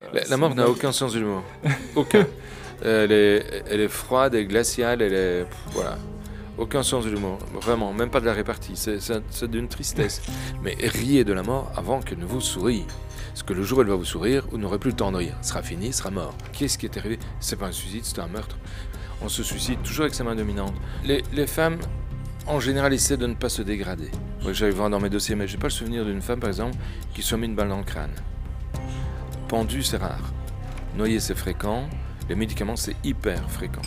La mort n'a aucun sens du mot. Aucun. Elle est froide, elle est glaciale, elle est... voilà. Aucun sens du mot. Vraiment, même pas de la répartie. C'est d'une tristesse. Mais riez de la mort avant qu'elle ne vous sourie. Parce que le jour où elle va vous sourire, vous n'aurez plus le temps de rire. Ce sera fini, ce sera mort. Qu'est-ce qui est arrivé? C'est pas un suicide, c'est un meurtre. On se suicide toujours avec sa main dominante. Les femmes, en général, essaient de ne pas se dégrader. J'allais voir dans mes dossiers, mais j'ai pas le souvenir d'une femme, par exemple, qui se met une balle dans le crâne. Pendu, c'est rare. Noyer, c'est fréquent. Les médicaments, c'est hyper fréquent.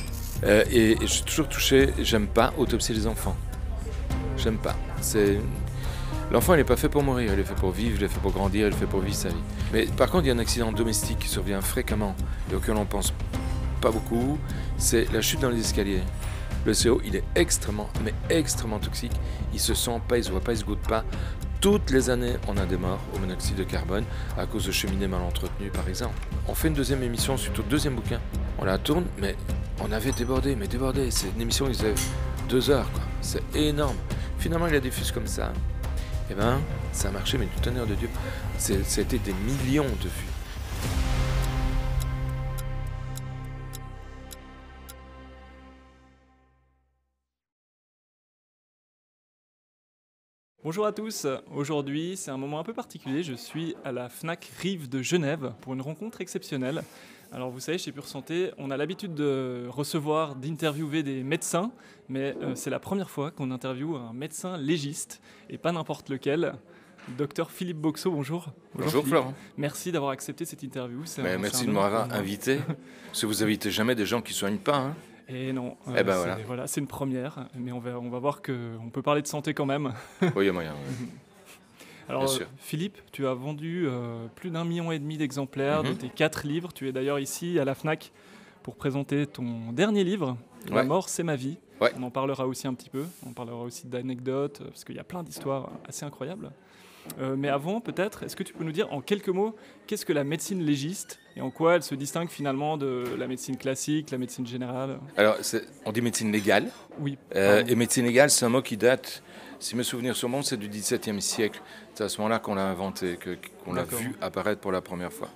Et je suis toujours touché, j'aime pas autopsier les enfants. J'aime pas. L'enfant, il n'est pas fait pour mourir, il est fait pour vivre, il est fait pour grandir, il est fait pour vivre sa vie. Mais par contre, il y a un accident domestique qui survient fréquemment et auquel on pense pas beaucoup, c'est la chute dans les escaliers. Le CO, il est extrêmement toxique. Il se sent pas, il se voit pas, il se goûte pas. Toutes les années, on a des morts au monoxyde de carbone à cause de cheminées mal entretenues, par exemple. On fait une deuxième émission suite au deuxième bouquin. On la tourne, mais on avait débordé. C'est une émission qui faisait 2 heures, quoi. C'est énorme. Finalement, il la diffuse comme ça. Eh ben, ça a marché, mais du tonnerre de Dieu. C'était des millions de vues. Bonjour à tous, aujourd'hui c'est un moment un peu particulier, je suis à la FNAC Rive de Genève pour une rencontre exceptionnelle. Alors vous savez, chez Pure Santé, on a l'habitude de recevoir, d'interviewer des médecins, mais c'est la première fois qu'on interviewe un médecin légiste, et pas n'importe lequel. Docteur Philippe Boxeau, bonjour. Bonjour Philippe. Florent. Merci d'avoir accepté cette interview. Merci de m'avoir invité, parce que vous invitez jamais des gens qui ne soignent pas, hein. Et non, Eh ben voilà. C'est une première, mais on va voir qu'on peut parler de santé quand même. Oui, il y a moyen. Ouais. Alors, Philippe, tu as vendu plus d'1,5 million d'exemplaires de tes 4 livres. Tu es d'ailleurs ici à la FNAC pour présenter ton dernier livre, La mort, c'est ma vie. Ouais. On en parlera aussi un petit peu. On parlera aussi d'anecdotes, parce qu'il y a plein d'histoires assez incroyables. Mais avant, peut-être, est-ce que tu peux nous dire en quelques mots qu'est-ce que la médecine légiste et en quoi elle se distingue finalement de la médecine classique, la médecine générale? Alors, on dit médecine légale. Oui. Et médecine légale, c'est un mot qui date, si mes souvenirs sont bons, c'est du XVIIe siècle. C'est à ce moment-là qu'on l'a inventé, qu'on l'a vu apparaître pour la première fois.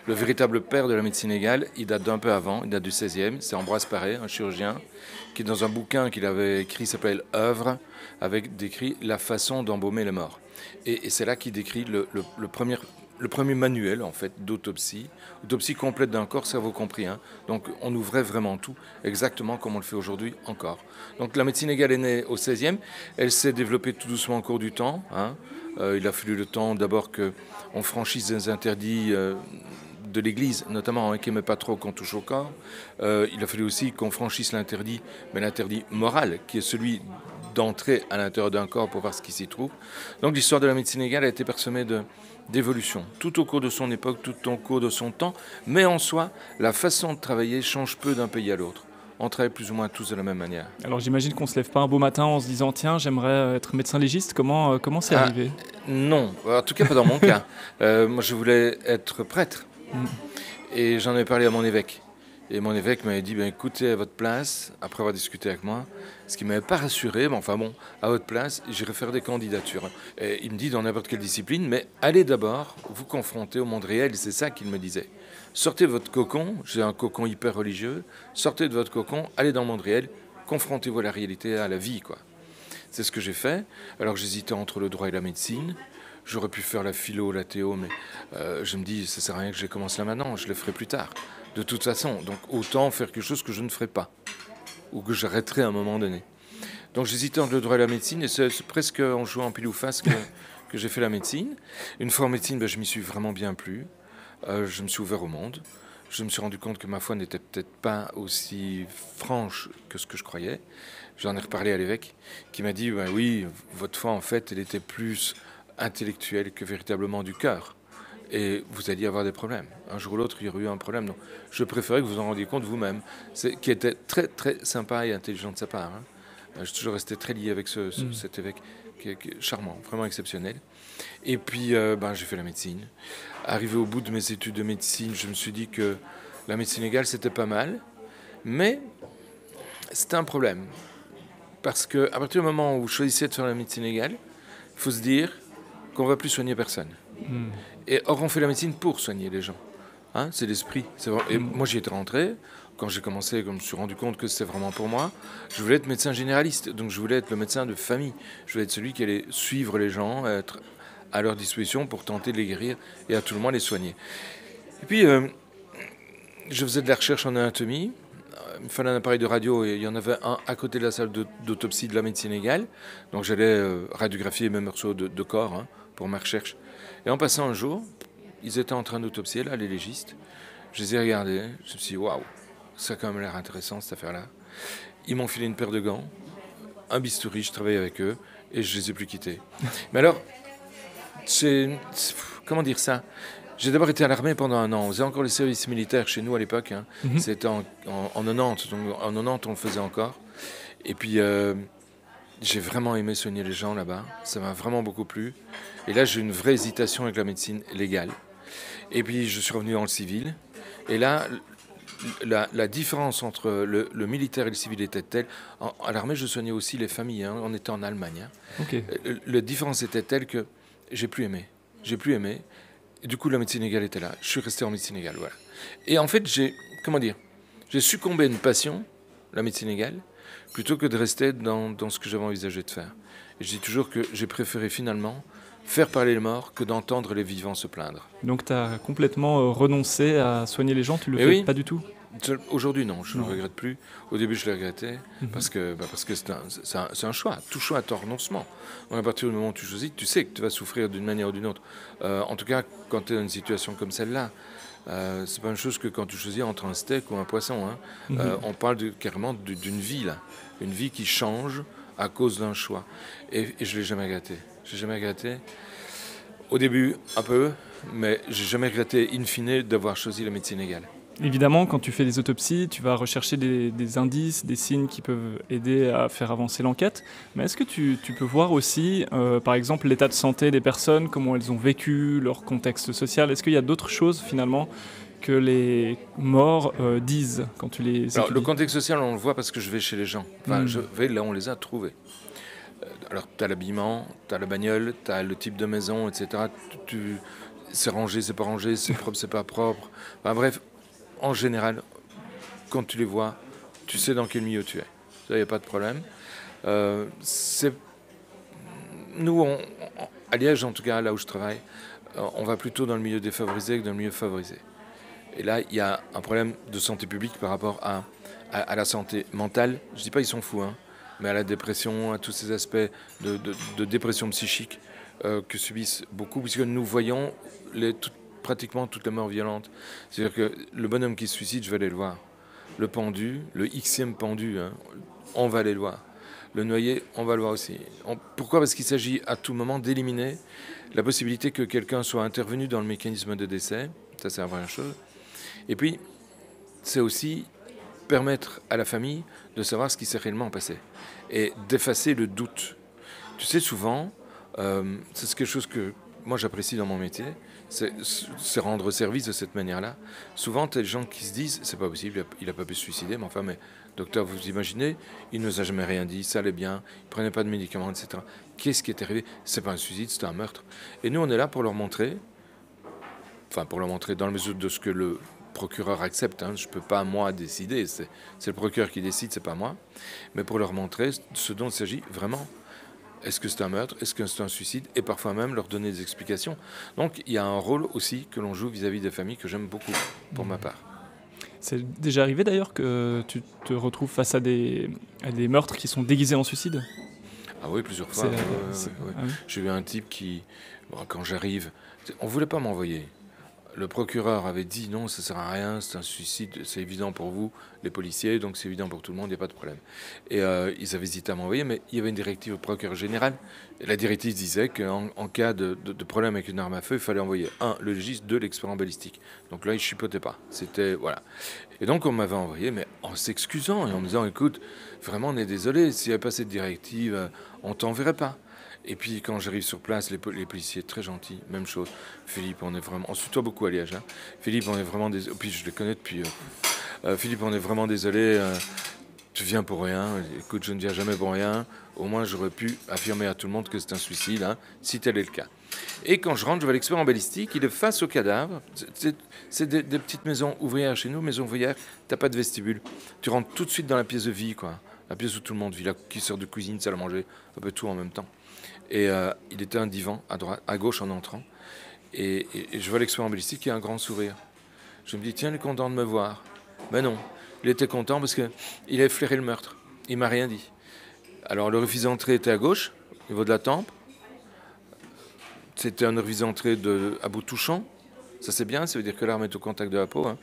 Le véritable père de la médecine légale, il date d'un peu avant, il date du XVIe. C'est Ambroise Paré, un chirurgien, qui dans un bouquin qu'il avait écrit, s'appelle Œuvre, avait décrit la façon d'embaumer les morts. Et c'est là qu'il décrit le premier manuel en fait d'autopsie, autopsie complète d'un corps, cerveau compris. Hein. Donc on ouvrait vraiment tout, exactement comme on le fait aujourd'hui encore. Donc la médecine légale est née au XVIe, elle s'est développée tout doucement au cours du temps. Hein. Il a fallu le temps d'abord qu'on franchisse des interdits de l'Église, notamment qui n'aimait pas trop qu'on touche au corps. Il a fallu aussi qu'on franchisse l'interdit, mais l'interdit moral, qui est celui d'entrer à l'intérieur d'un corps pour voir ce qui s'y trouve. Donc l'histoire de la médecine légale a été parsemée d'évolution, tout au cours de son époque, tout au cours de son temps, mais en soi, la façon de travailler change peu d'un pays à l'autre. On travaille plus ou moins tous de la même manière. Alors j'imagine qu'on ne se lève pas un beau matin en se disant « Tiens, j'aimerais être médecin légiste ». Comment c'est arrivé? Non, en tout cas pas dans mon cas. Moi je voulais être prêtre. Et j'en ai parlé à mon évêque. Et mon évêque m'avait dit, écoutez, à votre place, après avoir discuté avec moi, ce qui ne m'avait pas rassuré, mais enfin bon, à votre place, j'irai faire des candidatures. Et il me dit, dans n'importe quelle discipline, mais allez d'abord vous confronter au monde réel, c'est ça qu'il me disait. Sortez de votre cocon, j'ai un cocon hyper religieux, sortez de votre cocon, allez dans le monde réel, confrontez-vous à la réalité, à la vie, quoi. C'est ce que j'ai fait. Alors j'hésitais entre le droit et la médecine. J'aurais pu faire la philo, la théo, mais je me dis, ça ne sert à rien que je commence là maintenant, je le ferai plus tard. De toute façon, donc autant faire quelque chose que je ne ferai pas, ou que j'arrêterai à un moment donné. Donc j'hésitais entre le droit et la médecine, et c'est presque en jouant en pile ou face que j'ai fait la médecine. Une fois en médecine, je m'y suis vraiment bien plu. Je me suis ouvert au monde. Je me suis rendu compte que ma foi n'était peut-être pas aussi franche que ce que je croyais. J'en ai reparlé à l'évêque, qui m'a dit, oui, votre foi, en fait, elle était plus intellectuelle que véritablement du cœur. Et vous alliez avoir des problèmes. Un jour ou l'autre, il y aurait eu un problème. Donc, je préférais que vous en rendiez compte vous-même. Qui était très, très sympa et intelligent de sa part. Hein. Je suis toujours resté très lié avec cet évêque, qui est charmant, vraiment exceptionnel. Et puis, j'ai fait la médecine. Arrivé au bout de mes études de médecine, je me suis dit que la médecine légale, c'était pas mal. Mais c'était un problème. Parce qu'à partir du moment où vous choisissez de faire la médecine légale, il faut se dire qu'on ne va plus soigner personne. Et or, on fait la médecine pour soigner les gens. Hein, c'est l'esprit. Et moi, j'y étais rentré. Quand j'ai commencé, comme je me suis rendu compte que c'était vraiment pour moi, je voulais être médecin généraliste. Donc, je voulais être le médecin de famille. Je voulais être celui qui allait suivre les gens, être à leur disposition pour tenter de les guérir et à tout le monde les soigner. Et puis, je faisais de la recherche en anatomie. Il me fallait un appareil de radio et il y en avait un à côté de la salle d'autopsie de la médecine légale. Donc, j'allais radiographier mes morceaux de corps pour ma recherche. Et en passant un jour, ils étaient en train d'autopsier, là, les légistes. Je les ai regardés. Je me suis dit, waouh, ça a quand même l'air intéressant, cette affaire-là. Ils m'ont filé une paire de gants, un bistouri, je travaillais avec eux, et je les ai plus quittés. Mais alors, comment dire ça? J'ai d'abord été à l'armée pendant 1 an. On faisait encore les services militaires chez nous à l'époque. C'était en 90, donc en 90 on le faisait encore. Et puis, j'ai vraiment aimé soigner les gens là-bas. Ça m'a vraiment beaucoup plu. Et là, j'ai eu une vraie hésitation avec la médecine légale. Et puis, je suis revenu dans le civil. Et là, la différence entre le militaire et le civil était telle. À l'armée, je soignais aussi les familles. On était en Allemagne. Okay. La différence était telle que j'ai plus aimé. Et du coup, la médecine légale était là. Je suis resté en médecine légale. Voilà. Et en fait, j'ai succombé à une passion, la médecine légale, plutôt que de rester dans ce que j'avais envisagé de faire. Et je dis toujours que j'ai préféré finalement faire parler les morts que d'entendre les vivants se plaindre. Donc tu as complètement renoncé à soigner les gens, tu le fais pas du tout? Aujourd'hui, non, je ne le regrette plus. Au début, je le regrettais parce que c'est un choix. Tout choix est un renoncement. Donc, à partir du moment où tu choisis, tu sais que tu vas souffrir d'une manière ou d'une autre. En tout cas, quand tu es dans une situation comme celle-là, c'est pas une chose que quand tu choisis entre un steak ou un poisson. On parle carrément d'une vie, là. Une vie qui change à cause d'un choix. Et je ne l'ai jamais regretté. Je l'ai jamais regretté. Au début, un peu, mais je n'ai jamais regretté, in fine, d'avoir choisi la médecine légale. Évidemment, quand tu fais des autopsies, tu vas rechercher des indices, des signes qui peuvent aider à faire avancer l'enquête. Mais est-ce que tu peux voir aussi, par exemple, l'état de santé des personnes, comment elles ont vécu, leur contexte social? Est-ce qu'il y a d'autres choses, finalement, que les morts disent quand tu les étudies? Alors, le contexte social, on le voit parce que je vais chez les gens. Enfin, je vais là où on les a trouvés. Alors, tu as l'habillement, tu as la bagnole, tu as le type de maison, etc. C'est rangé, c'est pas rangé, c'est propre, c'est pas propre. Enfin, bref, en général, quand tu les vois, tu sais dans quel milieu tu es. Ça, il n'y a pas de problème. Nous, à Liège, en tout cas, là où je travaille, on va plutôt dans le milieu défavorisé que dans le milieu favorisé. Et là, il y a un problème de santé publique par rapport à la santé mentale. Je ne dis pas qu'ils sont fous, mais à la dépression, à tous ces aspects de dépression psychique que subissent beaucoup, puisque nous voyons pratiquement toutes les morts violentes. C'est-à-dire que le bonhomme qui se suicide, je vais aller le voir. Le pendu, le Xème pendu, on va aller le voir. Le noyé, on va le voir aussi. Pourquoi? Parce qu'il s'agit à tout moment d'éliminer la possibilité que quelqu'un soit intervenu dans le mécanisme de décès. Ça, c'est la première chose. Et puis, c'est aussi permettre à la famille de savoir ce qui s'est réellement passé et d'effacer le doute. Tu sais, souvent, c'est quelque chose que moi j'apprécie dans mon métier, c'est rendre service de cette manière-là. Souvent, tu as des gens qui se disent, c'est pas possible, il n'a pas pu se suicider, mais enfin, docteur, vous imaginez, il ne nous a jamais rien dit, ça allait bien, il ne prenait pas de médicaments, etc. Qu'est-ce qui est arrivé? C'est pas un suicide, c'est un meurtre. Et nous, on est là pour leur montrer, dans la mesure de ce que le procureur accepte. Je ne peux pas, moi, décider. C'est le procureur qui décide, c'est pas moi. Mais pour leur montrer ce dont il s'agit vraiment. Est-ce que c'est un meurtre? Est-ce que c'est un suicide? Et parfois même leur donner des explications. Donc, il y a un rôle aussi que l'on joue vis-à-vis des familles que j'aime beaucoup, pour ma part. C'est déjà arrivé d'ailleurs que tu te retrouves face à des meurtres qui sont déguisés en suicide? Ah oui, plusieurs fois. Ah oui. J'ai eu un type qui, quand j'arrive, on ne voulait pas m'envoyer. Le procureur avait dit non, ça ne sert à rien, c'est un suicide, c'est évident pour vous, les policiers, donc c'est évident pour tout le monde, il n'y a pas de problème. Et ils avaient hésité à m'envoyer, mais il y avait une directive au procureur général. Et la directive disait qu'en cas de problème avec une arme à feu, il fallait envoyer le légiste, l'expert en balistique. Donc là, il ne chipotait pas. C'était, voilà. Et donc on m'avait envoyé, mais en s'excusant et en me disant, écoute, vraiment, on est désolé, s'il n'y avait pas cette directive, on ne t'enverrait pas. Et puis quand j'arrive sur place, les policiers très gentils, même chose. Philippe, on se tutoie beaucoup à Liège. Philippe, on est vraiment désolé. Puis je le connais depuis. Philippe, on est vraiment désolé. Tu viens pour rien. Écoute, je ne viens jamais pour rien. Au moins, j'aurais pu affirmer à tout le monde que c'est un suicide, si tel est le cas. Et quand je rentre, je vais à l'expert en balistique, il est face au cadavre. C'est des petites maisons ouvrières chez nous, maisons ouvrières, t'as pas de vestibule. Tu rentres tout de suite dans la pièce de vie, quoi. La pièce où tout le monde vit, la cuisson de cuisine, salle à manger, un peu tout en même temps. Et il était un divan à gauche en entrant. Et je vois l'expert en balistique qui a un grand sourire. Je me dis, tiens, il est content de me voir. Mais non, il était content parce qu'il avait flairé le meurtre. Il m'a rien dit. Alors le refus d'entrée était à gauche, au niveau de la tempe. C'était un refus d'entrée à bout touchant. Ça c'est bien, ça veut dire que l'arme est au contact de la peau. Hein.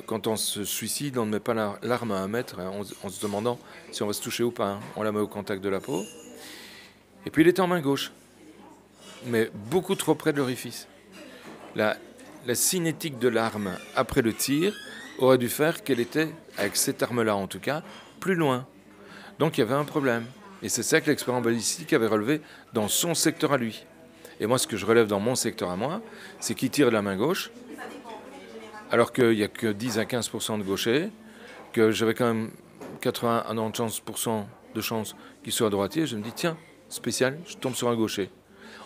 Quand on se suicide, on ne met pas l'arme à 1 mètre hein, en se demandant si on va se toucher ou pas. Hein. On la met au contact de la peau. Et puis il était en main gauche, mais beaucoup trop près de l'orifice. La cinétique de l'arme après le tir aurait dû faire qu'elle était, avec cette arme-là en tout cas, plus loin. Donc il y avait un problème. Et c'est ça que l'expert en balistique avait relevé dans son secteur à lui. Et moi, ce que je relève dans mon secteur à moi, c'est qu'il tire de la main gauche, alors qu'il n'y a que 10 à 15% de gauchers, que j'avais quand même 80 à 90% de chance qu'il soit droitier. Je me dis, tiens, spécial, je tombe sur un gaucher.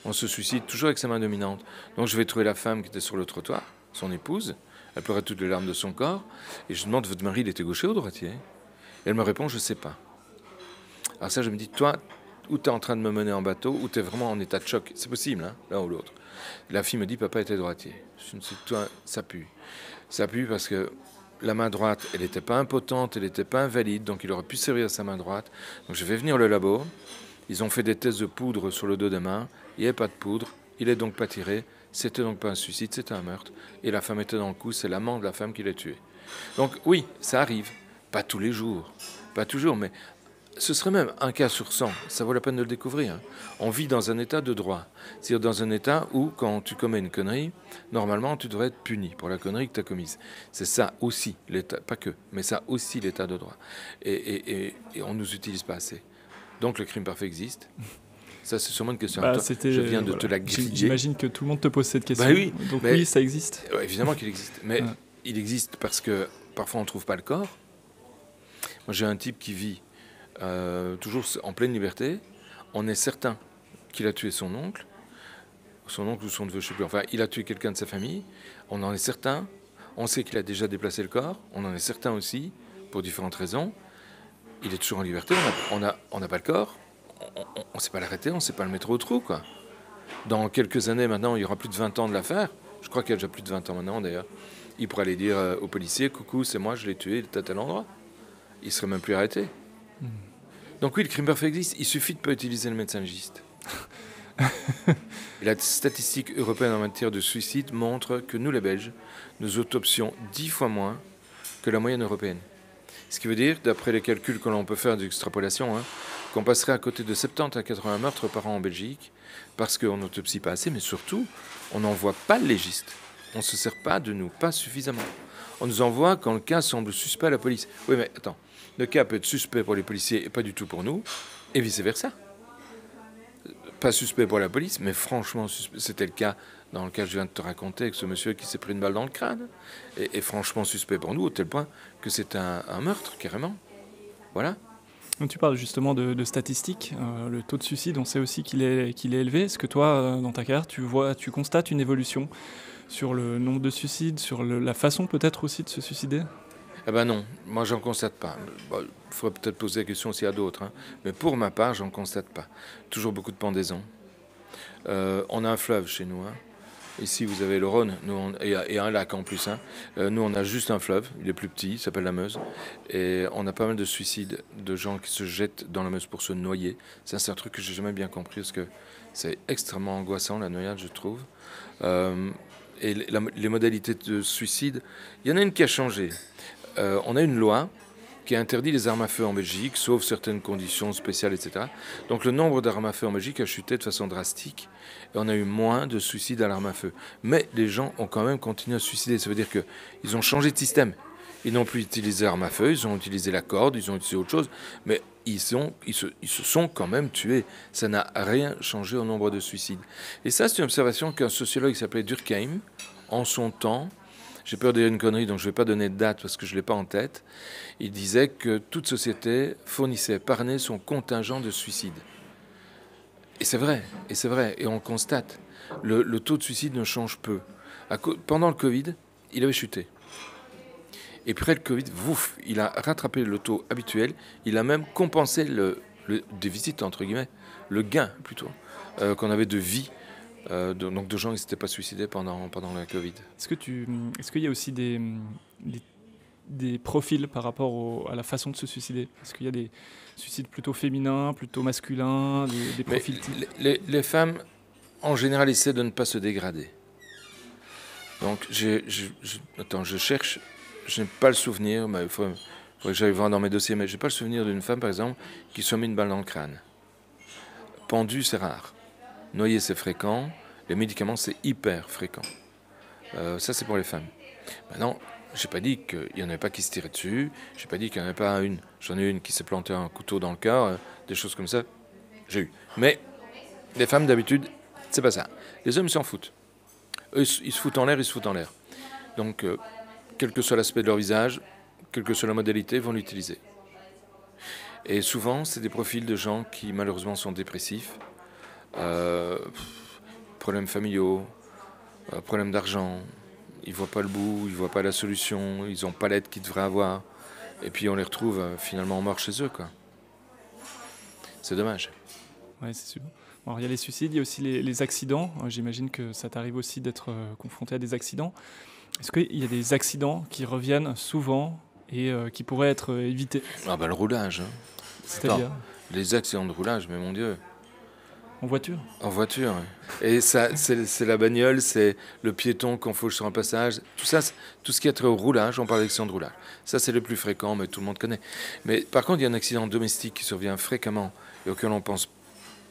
On se suicide toujours avec sa main dominante. Donc je vais trouver la femme qui était sur le trottoir, son épouse. Elle pleurait toutes les larmes de son corps. Et je demande, votre mari, il était gaucher ou droitier? Et elle me répond, je ne sais pas. Alors ça, je me dis, toi, ou tu es en train de me mener en bateau, ou tu es vraiment en état de choc. C'est possible, hein, l'un ou l'autre. La fille me dit, papa était droitier. Je me dis, toi, ça pue. Ça pue parce que la main droite, elle n'était pas impotente, elle n'était pas invalide, donc il aurait pu servir sa main droite. Donc je vais venir au labo. Ils ont fait des tests de poudre sur le dos des mains. Il n'y avait pas de poudre. Il n'est donc pas tiré. C'était donc pas un suicide, c'était un meurtre. Et la femme était dans le coup. C'est l'amant de la femme qui l'a tué. Donc oui, ça arrive. Pas tous les jours. Pas toujours, mais ce serait même un cas sur 100. Ça vaut la peine de le découvrir. Hein. On vit dans un état de droit. C'est-à-dire dans un état où, quand tu commets une connerie, normalement, tu devrais être puni pour la connerie que tu as commise. C'est ça aussi, l'état, pas que, mais ça aussi l'état de droit. Et on ne nous utilise pas assez. Donc le crime parfait existe. Ça, c'est sûrement une question à toi. Je viens de te la griller. J'imagine que tout le monde te pose cette question. Bah oui, donc oui, ça existe. Évidemment qu'il existe. Mais il existe parce que parfois on ne trouve pas le corps. Moi, j'ai un type qui vit toujours en pleine liberté. On est certain qu'il a tué son oncle ou son neveu, je ne sais plus. Enfin, il a tué quelqu'un de sa famille. On en est certain. On sait qu'il a déjà déplacé le corps. On en est certain aussi, pour différentes raisons. Il est toujours en liberté. On n'a pas le corps. On ne sait pas l'arrêter. On ne sait pas le mettre au trou, quoi. Dans quelques années maintenant, il y aura plus de 20 ans de l'affaire. Je crois qu'il y a déjà plus de 20 ans maintenant, d'ailleurs. Il pourrait aller dire aux policiers, coucou, c'est moi, je l'ai tué, il est à tel endroit. Il ne serait même plus arrêté. Donc oui, le crime parfait existe. Il suffit de ne pas utiliser le médecin légiste. Et la statistique européenne en matière de suicide montre que nous, les Belges, nous autopsions 10 fois moins que la moyenne européenne. Ce qui veut dire, d'après les calculs que l'on peut faire d'extrapolation, qu'on passerait à côté de 70 à 80 meurtres par an en Belgique, parce qu'on n'autopsie pas assez, mais surtout, on n'envoie pas le légiste. On ne se sert pas de nous, pas suffisamment. On nous envoie quand le cas semble suspect à la police. Oui, mais attends, le cas peut être suspect pour les policiers et pas du tout pour nous, et vice-versa. Pas suspect pour la police, mais franchement, c'était le cas dans le cas que je viens de te raconter avec ce monsieur qui s'est pris une balle dans le crâne. Et franchement suspect pour nous, au tel point que c'est un meurtre, carrément. Voilà. Donc tu parles justement de statistiques. Le taux de suicide, on sait aussi qu'il est élevé. Est-ce que toi, dans ta carrière, tu constates une évolution sur le nombre de suicides, sur la façon peut-être aussi de se suicider ? Eh ben non, moi j'en constate pas. Il faudrait peut-être poser la question aussi à d'autres. Mais pour ma part, j'en constate pas. Toujours beaucoup de pendaisons. On a un fleuve chez nous. Ici, vous avez le Rhône et un lac en plus. Nous, on a juste un fleuve. Il est plus petit, il s'appelle la Meuse. Et on a pas mal de suicides de gens qui se jettent dans la Meuse pour se noyer. Ça, c'est un truc que j'ai jamais bien compris parce que c'est extrêmement angoissant, la noyade, je trouve. Et les modalités de suicide, il y en a une qui a changé. On a une loi qui interdit les armes à feu en Belgique, sauf certaines conditions spéciales, etc. Donc le nombre d'armes à feu en Belgique a chuté de façon drastique et on a eu moins de suicides à l'arme à feu. Mais les gens ont quand même continué à se suicider. Ça veut dire qu'ils ont changé de système. Ils n'ont plus utilisé l'arme à feu, ils ont utilisé la corde, ils ont utilisé autre chose, mais ils se sont quand même tués. Ça n'a rien changé au nombre de suicides. Et ça, c'est une observation qu'un sociologue qui s'appelait Durkheim, en son temps, j'ai peur de dire une connerie, donc je ne vais pas donner de date parce que je ne l'ai pas en tête. Il disait que toute société fournissait par année son contingent de suicides. Et c'est vrai, et on le constate. le taux de suicide ne change peu. Pendant le Covid, il avait chuté. Et puis après le Covid, vouf, il a rattrapé le taux habituel. Il a même compensé le déficit, entre guillemets, le gain plutôt, qu'on avait de vie, donc de gens qui ne s'étaient pas suicidés pendant la Covid. Est-ce qu'il y a aussi des profils par rapport à la façon de se suicider? Est-ce qu'il y a des suicides plutôt féminins, plutôt masculins, des profils types? Les femmes, en général, essaient de ne pas se dégrader. Donc, je cherche, je n'ai pas le souvenir, mais il faudrait que j'aille voir dans mes dossiers, mais je n'ai pas le souvenir d'une femme, par exemple, qui soit mis une balle dans le crâne. Pendu, c'est rare. Noyé, c'est fréquent. Les médicaments, c'est hyper fréquent. Ça, c'est pour les femmes. Maintenant, j'ai pas dit qu'il n'y en avait pas qui se tiraient dessus. J'ai pas dit qu'il n'y en avait pas une. J'en ai une qui s'est plantée un couteau dans le cœur, des choses comme ça. J'ai eu. Mais les femmes, d'habitude, c'est pas ça. Les hommes s'en foutent. Eux, ils se foutent en l'air, ils se foutent en l'air. Donc, quel que soit l'aspect de leur visage, quelle que soit la modalité, ils vont l'utiliser. Et souvent, c'est des profils de gens qui, malheureusement, sont dépressifs. Problèmes familiaux, problèmes d'argent. Ils ne voient pas le bout, ils ne voient pas la solution, ils n'ont pas l'aide qu'ils devraient avoir. Et puis on les retrouve finalement morts chez eux, quoi. C'est dommage. Oui, c'est sûr. Alors, il y a les suicides, il y a aussi les accidents. J'imagine que ça t'arrive aussi d'être confronté à des accidents. Est-ce qu'il y a des accidents qui reviennent souvent et qui pourraient être évités? Ah ben le roulage. Hein. C'est-à-dire les accidents de roulage, mais mon Dieu. En voiture? En voiture, oui. Et ça, c'est la bagnole, c'est le piéton qu'on fauche sur un passage. Tout ça, tout ce qui est trait au roulage, on parle d'accident de roulage. Ça, c'est le plus fréquent, mais tout le monde connaît. Mais par contre, il y a un accident domestique qui survient fréquemment et auquel on pense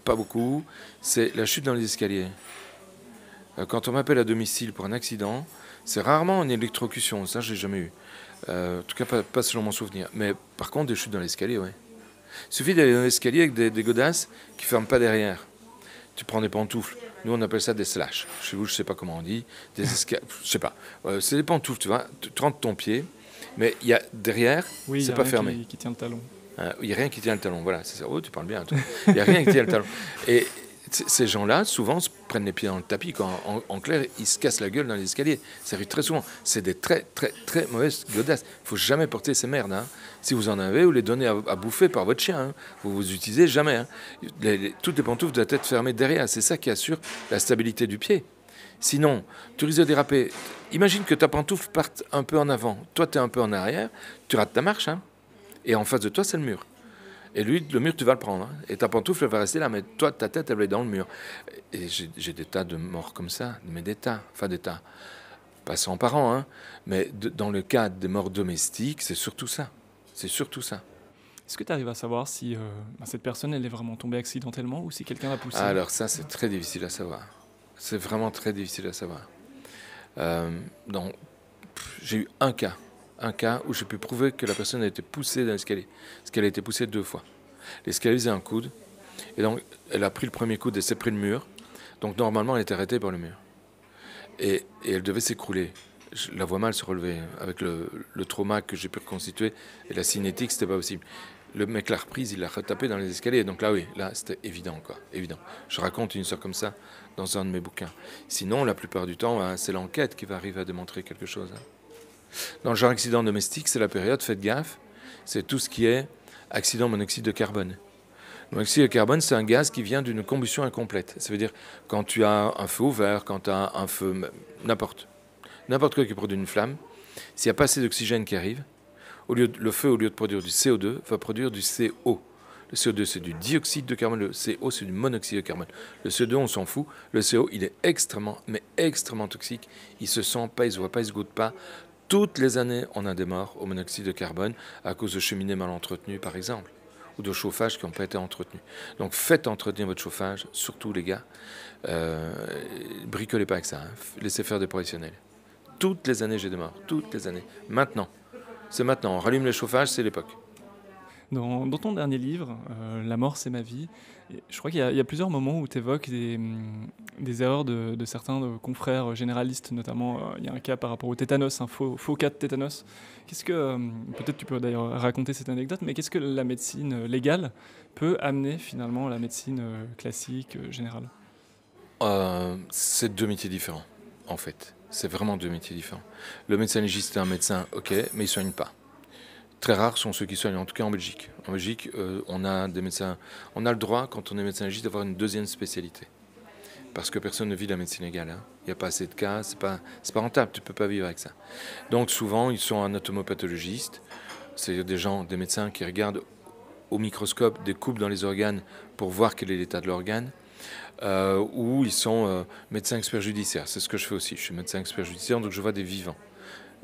pas beaucoup, c'est la chute dans les escaliers. Quand on m'appelle à domicile pour un accident, c'est rarement une électrocution, ça, j'ai jamais eu. En tout cas, pas selon mon souvenir. Mais par contre, des chutes dans l'escalier, oui. Il suffit d'aller dans l'escalier avec des godasses qui ne ferment pas derrière. Tu prends des pantoufles. Nous, on appelle ça des slash. Chez vous, je ne sais pas comment on dit. Des escaliers, je ne sais pas. C'est des pantoufles, tu vois. Tu rentres ton pied, mais il y a derrière, oui, c'est pas fermé. Qui tient le talon. Il n'y a rien qui tient le talon. Voilà, c'est ça. Oh, tu parles bien, toi. Il n'y a rien qui tient le talon. Et ces gens-là, souvent, se prennent les pieds dans le tapis. En clair, ils se cassent la gueule dans les escaliers. Ça arrive très souvent. C'est des très, très, très mauvaises godasses. Il ne faut jamais porter ces merdes. Hein. Si vous en avez, vous les donnez à bouffer par votre chien. Hein. Vous utilisez jamais. Hein. Toutes les pantoufles doivent être fermées derrière. C'est ça qui assure la stabilité du pied. Sinon, tu risques de déraper. Imagine que ta pantoufle parte un peu en avant. Toi, tu es un peu en arrière. Tu rates ta marche. Hein. Et en face de toi, c'est le mur. Et lui, le mur, tu vas le prendre. Hein. Et ta pantoufle, elle va rester là. Mais toi, ta tête, elle va être dans le mur. Et j'ai des tas de morts comme ça. Mais des tas. Enfin, des tas. Pas 100 par an. Hein. Mais dans le cas des morts domestiques, c'est surtout ça. C'est surtout ça. Est-ce que tu arrives à savoir si cette personne, elle est vraiment tombée accidentellement ou si quelqu'un l'a poussée? Alors ça, c'est très difficile à savoir. C'est vraiment très difficile à savoir. J'ai eu un cas où j'ai pu prouver que la personne a été poussée dans l'escalier. Parce qu'elle a été poussée 2 fois. L'escalier faisait un coude. Et donc, elle a pris le premier coude et s'est pris le mur. Donc, normalement, elle était arrêtée par le mur. Et elle devait s'écrouler. Je la vois mal se relever. Avec le trauma que j'ai pu reconstituer et la cinétique, c'était pas possible. Le mec l'a reprise, il l'a retapé dans les escaliers. Donc là, oui, là, c'était évident, quoi. Évident. Je raconte une histoire comme ça dans un de mes bouquins. Sinon, la plupart du temps, c'est l'enquête qui va arriver à démontrer quelque chose. Hein. Dans le genre accident domestique, c'est la période, faites gaffe, c'est tout ce qui est accident monoxyde de carbone. Le monoxyde de carbone, c'est un gaz qui vient d'une combustion incomplète. Ça veut dire quand tu as un feu ouvert, quand tu as un feu, n'importe quoi qui produit une flamme, s'il n'y a pas assez d'oxygène qui arrive, le feu, au lieu de produire du CO2, va produire du CO. Le CO2, c'est du dioxyde de carbone. Le CO, c'est du monoxyde de carbone. Le CO2, on s'en fout. Le CO, il est extrêmement toxique. Il ne se sent pas, il ne se voit pas, il ne se goûte pas. Toutes les années, on a des morts au monoxyde de carbone à cause de cheminées mal entretenues, par exemple, ou de chauffage qui n'ont pas été entretenus. Donc faites entretenir votre chauffage, surtout les gars. Bricolez pas avec ça. Hein. Laissez faire des professionnels. Toutes les années, j'ai des morts. Toutes les années. Maintenant. C'est maintenant. On rallume le chauffage, c'est l'époque. Dans ton dernier livre, La mort, c'est ma vie, je crois qu'il y a plusieurs moments où tu évoques des erreurs de certains confrères généralistes, notamment il y a un cas par rapport au tétanos, un faux cas de tétanos. Peut-être tu peux d'ailleurs raconter cette anecdote, mais qu'est-ce que la médecine légale peut amener finalement à la médecine classique, générale? C'est deux métiers différents, en fait. C'est vraiment deux métiers différents. Le médecin légiste est un médecin, ok, mais il ne soigne pas. Très rares sont ceux qui soignent, en tout cas en Belgique. En Belgique, on a des médecins, on a le droit, quand on est médecin légiste, d'avoir une deuxième spécialité. Parce que personne ne vit la médecine égale. Hein. Il n'y a pas assez de cas, c'est pas rentable, tu ne peux pas vivre avec ça. Donc souvent, ils sont anatomopathologiste, c'est-à-dire des médecins qui regardent au microscope des coupes dans les organes pour voir quel est l'état de l'organe. Ou ils sont médecins experts judiciaires. C'est ce que je fais aussi. Je suis médecin expert judiciaire, donc je vois des vivants.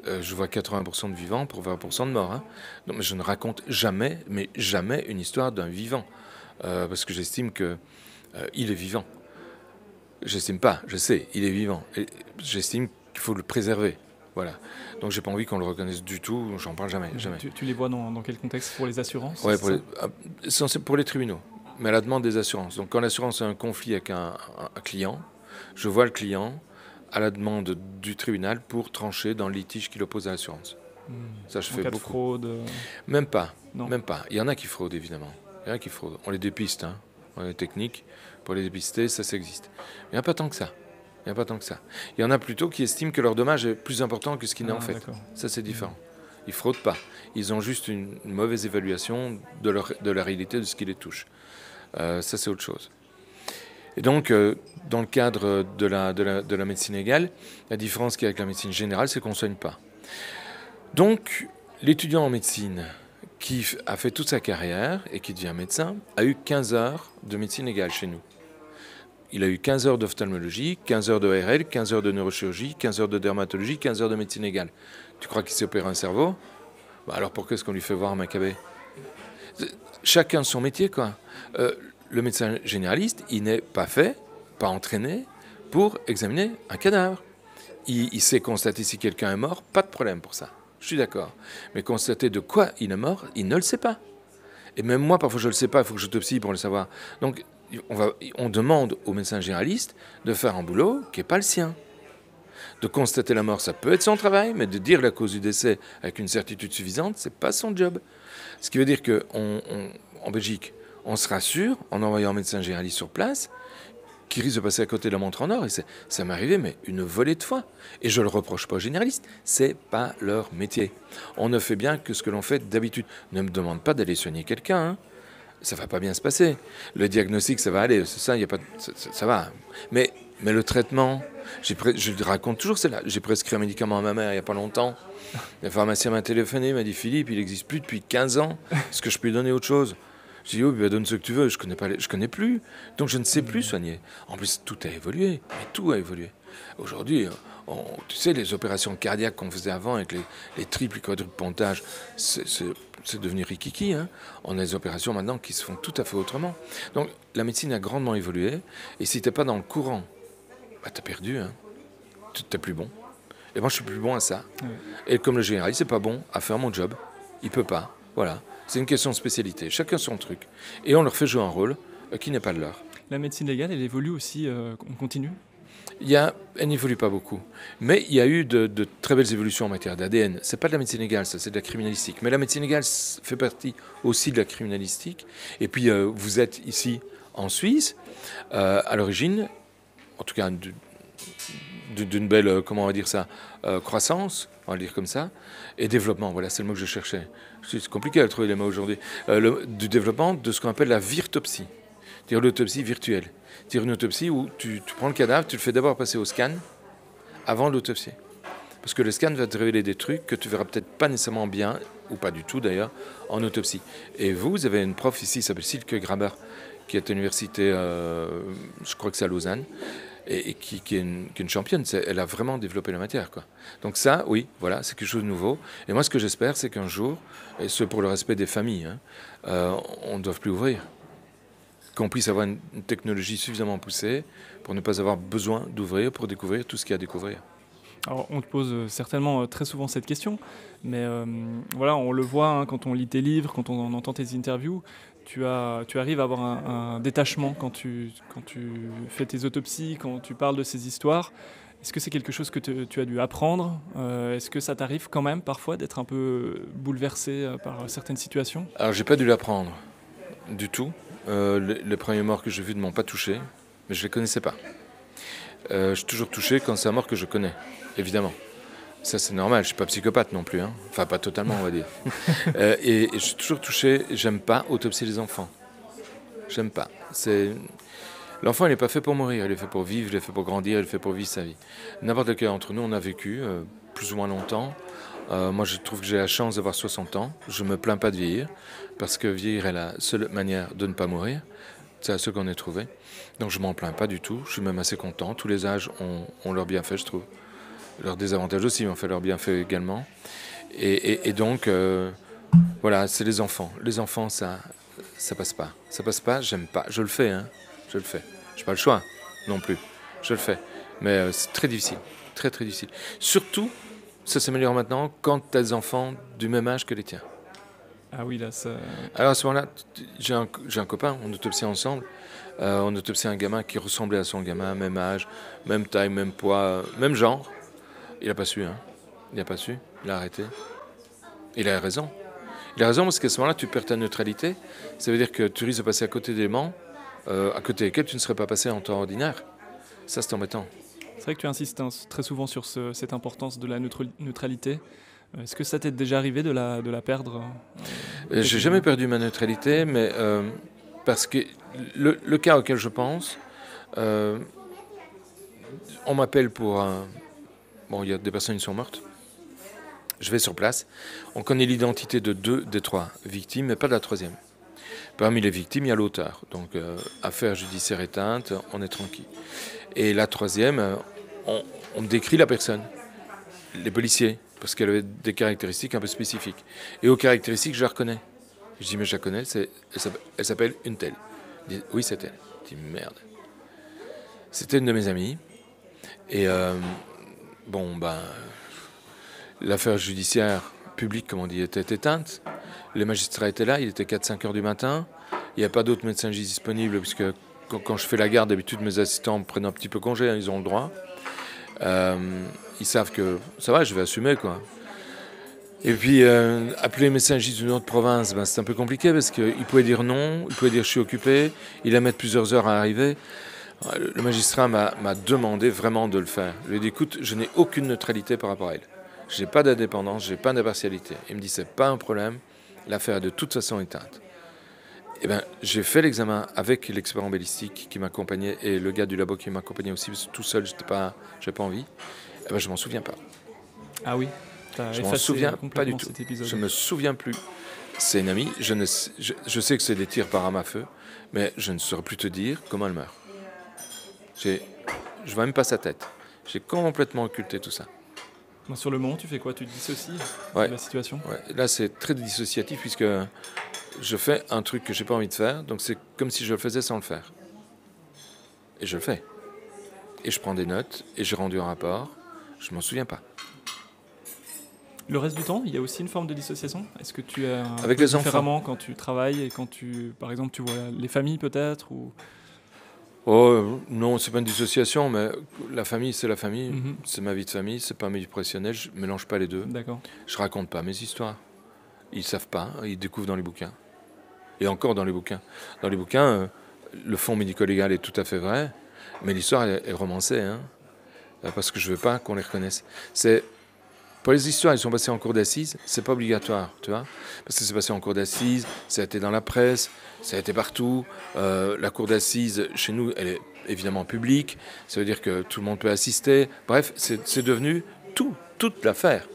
Je vois 80% de vivants pour 20% de morts. Hein. Donc, mais je ne raconte jamais, mais jamais une histoire d'un vivant. Parce que j'estime qu'il est vivant. J'estime pas, je sais, il est vivant. J'estime qu'il faut le préserver. Voilà. Donc j'ai pas envie qu'on le reconnaisse du tout, j'en parle jamais. Jamais. Tu les vois dans quel contexte? Pour les assurances? Ouais, pour les tribunaux, mais à la demande des assurances. Donc quand l'assurance a un conflit avec un client, je vois le client à la demande du tribunal pour trancher dans le litige qu'il oppose à l'assurance. Ça, je fais cas de beaucoup. Fraude Même pas. Non. Même pas. Il y en a qui fraudent, évidemment. Il y en a qui fraudent. On les dépiste, hein. On a des techniques pour les dépister, ça existe. Mais il n'y a pas tant que ça. Il n'y a pas tant que ça. Il y en a plutôt qui estiment que leur dommage est plus important que ce qu'il n'est en fait. Ça, c'est différent. Ils ne fraudent pas. Ils ont juste une mauvaise évaluation de la réalité de ce qui les touche. Ça, c'est autre chose. Et donc, dans le cadre de la médecine égale, la différence qu'il y a avec la médecine générale, c'est qu'on ne soigne pas. Donc, l'étudiant en médecine qui a fait toute sa carrière et qui devient médecin a eu 15 heures de médecine égale chez nous. Il a eu 15 heures d'ophtalmologie, 15 heures de ORL, 15 heures de neurochirurgie, 15 heures de dermatologie, 15 heures de médecine égale. Tu crois qu'il s'est opéré un cerveau? Alors pourquoi est-ce qu'on lui fait voir un macabé? Chacun son métier, quoi. Le médecin généraliste, il n'est pas fait, pas entraîné pour examiner un cadavre. Il sait constater si quelqu'un est mort, pas de problème pour ça. Je suis d'accord. Mais constater de quoi il est mort, il ne le sait pas. Et même moi, parfois, je ne le sais pas, il faut que j'autopsie pour le savoir. Donc, on demande au médecin généraliste de faire un boulot qui n'est pas le sien. De constater la mort, ça peut être son travail, mais de dire la cause du décès avec une certitude suffisante, ce n'est pas son job. Ce qui veut dire qu'en Belgique, on se rassure en envoyant un médecin généraliste sur place qui risque de passer à côté de la montre en or. Et ça m'est arrivé, mais une volée de fois. Et je ne le reproche pas aux généralistes. C'est pas leur métier. On ne fait bien que ce que l'on fait d'habitude. Ne me demande pas d'aller soigner quelqu'un. Hein. Ça va pas bien se passer. Le diagnostic, ça va aller. C'est ça, y a pas, ça va. Mais le traitement, je le raconte toujours, c'est là. J'ai prescrit un médicament à ma mère il n'y a pas longtemps. Le pharmacien m'a téléphoné, m'a dit Philippe, il n'existe plus depuis 15 ans. Est-ce que je peux lui donner autre chose? Je dis, oh, donne ce que tu veux, je connais plus, donc je ne sais plus soigner. En plus, tout a évolué, mais tout a évolué. Aujourd'hui, tu sais, les opérations cardiaques qu'on faisait avant avec les triples et quadruples pontages, c'est devenu rikiki. Hein. On a des opérations maintenant qui se font tout à fait autrement. Donc la médecine a grandement évolué, et si tu n'es pas dans le courant, tu as perdu, hein. Tu n'es plus bon. Et moi, je suis plus bon à ça. Et comme le généraliste, c'est pas bon à faire mon job. Il peut pas, voilà. C'est une question de spécialité, chacun son truc. Et on leur fait jouer un rôle qui n'est pas le leur. La médecine légale, elle évolue aussi en continu? Elle n'évolue pas beaucoup. Mais il y a eu de très belles évolutions en matière d'ADN. Ce n'est pas de la médecine légale, ça, c'est de la criminalistique. Mais la médecine légale fait partie aussi de la criminalistique. Et puis, vous êtes ici en Suisse, à l'origine, en tout cas d'une belle, comment on va dire ça, croissance, on va le dire comme ça, et développement, voilà, c'est le mot que je cherchais. C'est compliqué à trouver les mots aujourd'hui. Du développement de ce qu'on appelle la virtopsie, c'est-à-dire l'autopsie virtuelle. C'est-à-dire une autopsie où tu prends le cadavre, tu le fais d'abord passer au scan avant l'autopsie. Parce que le scan va te révéler des trucs que tu verras peut-être pas nécessairement bien, ou pas du tout d'ailleurs, en autopsie. Et vous avez une prof ici, qui s'appelle Silke Graber, qui est à l'université, je crois que c'est à Lausanne, et qui est une championne. Elle a vraiment développé la matière, quoi. Donc ça, oui, voilà, c'est quelque chose de nouveau. Et moi, ce que j'espère, c'est qu'un jour, et ce pour le respect des familles, hein, on ne doit plus ouvrir. Qu'on puisse avoir une technologie suffisamment poussée pour ne pas avoir besoin d'ouvrir pour découvrir tout ce qu'il y a à découvrir. Alors, on te pose certainement très souvent cette question, mais voilà, on le voit hein, quand on lit tes livres, quand on entend tes interviews. Tu arrives à avoir un détachement quand tu fais tes autopsies, quand tu parles de ces histoires. Est-ce que c'est quelque chose que tu as dû apprendre? Est-ce que ça t'arrive quand même parfois d'être un peu bouleversé par certaines situations? Alors, j'ai pas dû l'apprendre du tout. Les premiers morts que j'ai vus ne m'ont pas touché, mais je les connaissais pas. Je suis toujours touché quand c'est un mort que je connais, évidemment. Ça, c'est normal, je ne suis pas psychopathe non plus. Hein. Enfin, pas totalement, on va dire. Et je suis toujours touché, j'aime pas autopsier les enfants. J'aime pas. L'enfant, il n'est pas fait pour mourir, il est fait pour vivre, il est fait pour grandir, il est fait pour vivre sa vie. N'importe lequel d'entre nous, on a vécu plus ou moins longtemps. Moi, je trouve que j'ai la chance d'avoir 60 ans. Je ne me plains pas de vieillir, parce que vieillir est la seule manière de ne pas mourir. C'est la seule qu'on ait trouvée. Donc, je ne m'en plains pas du tout. Je suis même assez content. Tous les âges ont leur bienfait, je trouve. Leurs désavantages aussi, mais ont fait leur bienfait également. Et donc, voilà, c'est les enfants. Les enfants, ça passe pas. Ça passe pas, j'aime pas. Je le fais, hein. Je le fais. Je n'ai pas le choix non plus. Je le fais. Mais c'est très difficile. Très, très difficile. Surtout, ça s'améliore maintenant quand tu as des enfants du même âge que les tiens. Ah oui, là, ça... Alors à ce moment-là, j'ai un copain, on autopsie ensemble. On autopsie un gamin qui ressemblait à son gamin, même âge, même taille, même poids, même genre. Il n'a pas su, hein. Il n'a pas su. Il a arrêté. Il a raison. Il a raison parce qu'à ce moment-là, tu perds ta neutralité. Ça veut dire que tu risques de passer à côté d'éléments à côté desquels tu ne serais pas passé en temps ordinaire. Ça, c'est embêtant. C'est vrai que tu insistes très souvent sur cette importance de la neutralité. Est-ce que ça t'est déjà arrivé de la perdre J'ai jamais perdu ma neutralité, mais parce que le cas auquel je pense, on m'appelle pour un... Bon, il y a des personnes qui sont mortes. Je vais sur place. On connaît l'identité de 2 des 3 victimes, mais pas de la 3e. Parmi les victimes, il y a l'auteur. Donc, affaire judiciaire éteinte, on est tranquille. Et la 3e, on me décrit la personne, les policiers, parce qu'elle avait des caractéristiques un peu spécifiques. Et aux caractéristiques, je la reconnais. Je dis, mais je la connais, elle s'appelle une telle. Je dis, oui, c'est elle. Je dis, merde. C'était une de mes amies. Et l'affaire judiciaire publique, comme on dit, était éteinte. Les magistrats étaient là, il était 4-5 heures du matin. Il n'y a pas d'autres médecins disponibles, puisque quand je fais la garde, d'habitude, mes assistants prennent un petit peu congé, hein, ils ont le droit. Ils savent que ça va, je vais assumer, quoi. Et puis, appeler le médecin légiste d'une autre province, c'est un peu compliqué, parce qu'il pouvait dire non, il pouvait dire je suis occupé, il allait mettre plusieurs heures à arriver. Le magistrat m'a demandé vraiment de le faire. Je lui ai dit, écoute, je n'ai aucune neutralité par rapport à elle. Je n'ai pas d'indépendance, je n'ai pas d'impartialité. Il me dit, c'est pas un problème, l'affaire est de toute façon éteinte. Eh bien, j'ai fait l'examen avec l'expert en balistique qui m'accompagnait et le gars du labo qui m'accompagnait aussi, parce que tout seul, j'avais pas envie. Eh bien, je m'en souviens pas. Ah oui, je m'en souviens pas du tout. Je me souviens plus. C'est une amie, je sais que c'est des tirs par arme à feu, mais je ne saurais plus te dire comment elle meurt. Je vois même pas sa tête. J'ai complètement occulté tout ça. Sur le moment, tu fais quoi? Tu te dissocies de la situation? Ouais. Là, c'est très dissociatif puisque je fais un truc que j'ai pas envie de faire, donc c'est comme si je le faisais sans le faire. Et je le fais. Et je prends des notes, et j'ai rendu un rapport. Je m'en souviens pas. Le reste du temps, il y a aussi une forme de dissociation? Est-ce que tu es avec les différemment enfants quand tu travailles et quand par exemple, tu vois les familles peut-être ou... Oh, non, c'est pas une dissociation, mais la famille, c'est la famille. Mm-hmm. C'est ma vie de famille, c'est pas ma vie professionnelle. Je mélange pas les deux. D'accord. Je raconte pas mes histoires. Ils savent pas, ils découvrent dans les bouquins. Et encore dans les bouquins. Dans les bouquins, le fond médico-légal est tout à fait vrai, mais l'histoire est romancée, hein, parce que je veux pas qu'on les reconnaisse. Pour les histoires, elles sont passées en cour d'assises, c'est pas obligatoire, tu vois, parce que c'est passé en cour d'assises, ça a été dans la presse, ça a été partout. La cour d'assises, chez nous, elle est évidemment publique, ça veut dire que tout le monde peut assister. Bref, c'est devenu toute l'affaire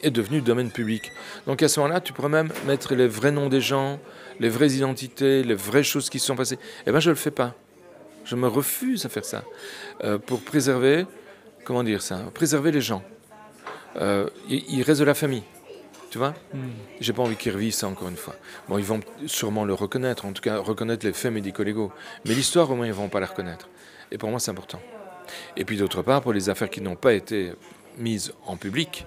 est devenue domaine public. Donc à ce moment-là, tu pourrais même mettre les vrais noms des gens, les vraies identités, les vraies choses qui se sont passées. Eh bien, je ne le fais pas. Je me refuse à faire ça. Pour préserver, préserver les gens. Il reste de la famille, tu vois. J'ai pas envie qu'ils revivent ça encore une fois. Bon, ils vont sûrement le reconnaître, en tout cas reconnaître les faits médico-légaux. Mais l'histoire, au moins, ils vont pas la reconnaître. Et pour moi, c'est important. Et puis d'autre part, pour les affaires qui n'ont pas été mises en public,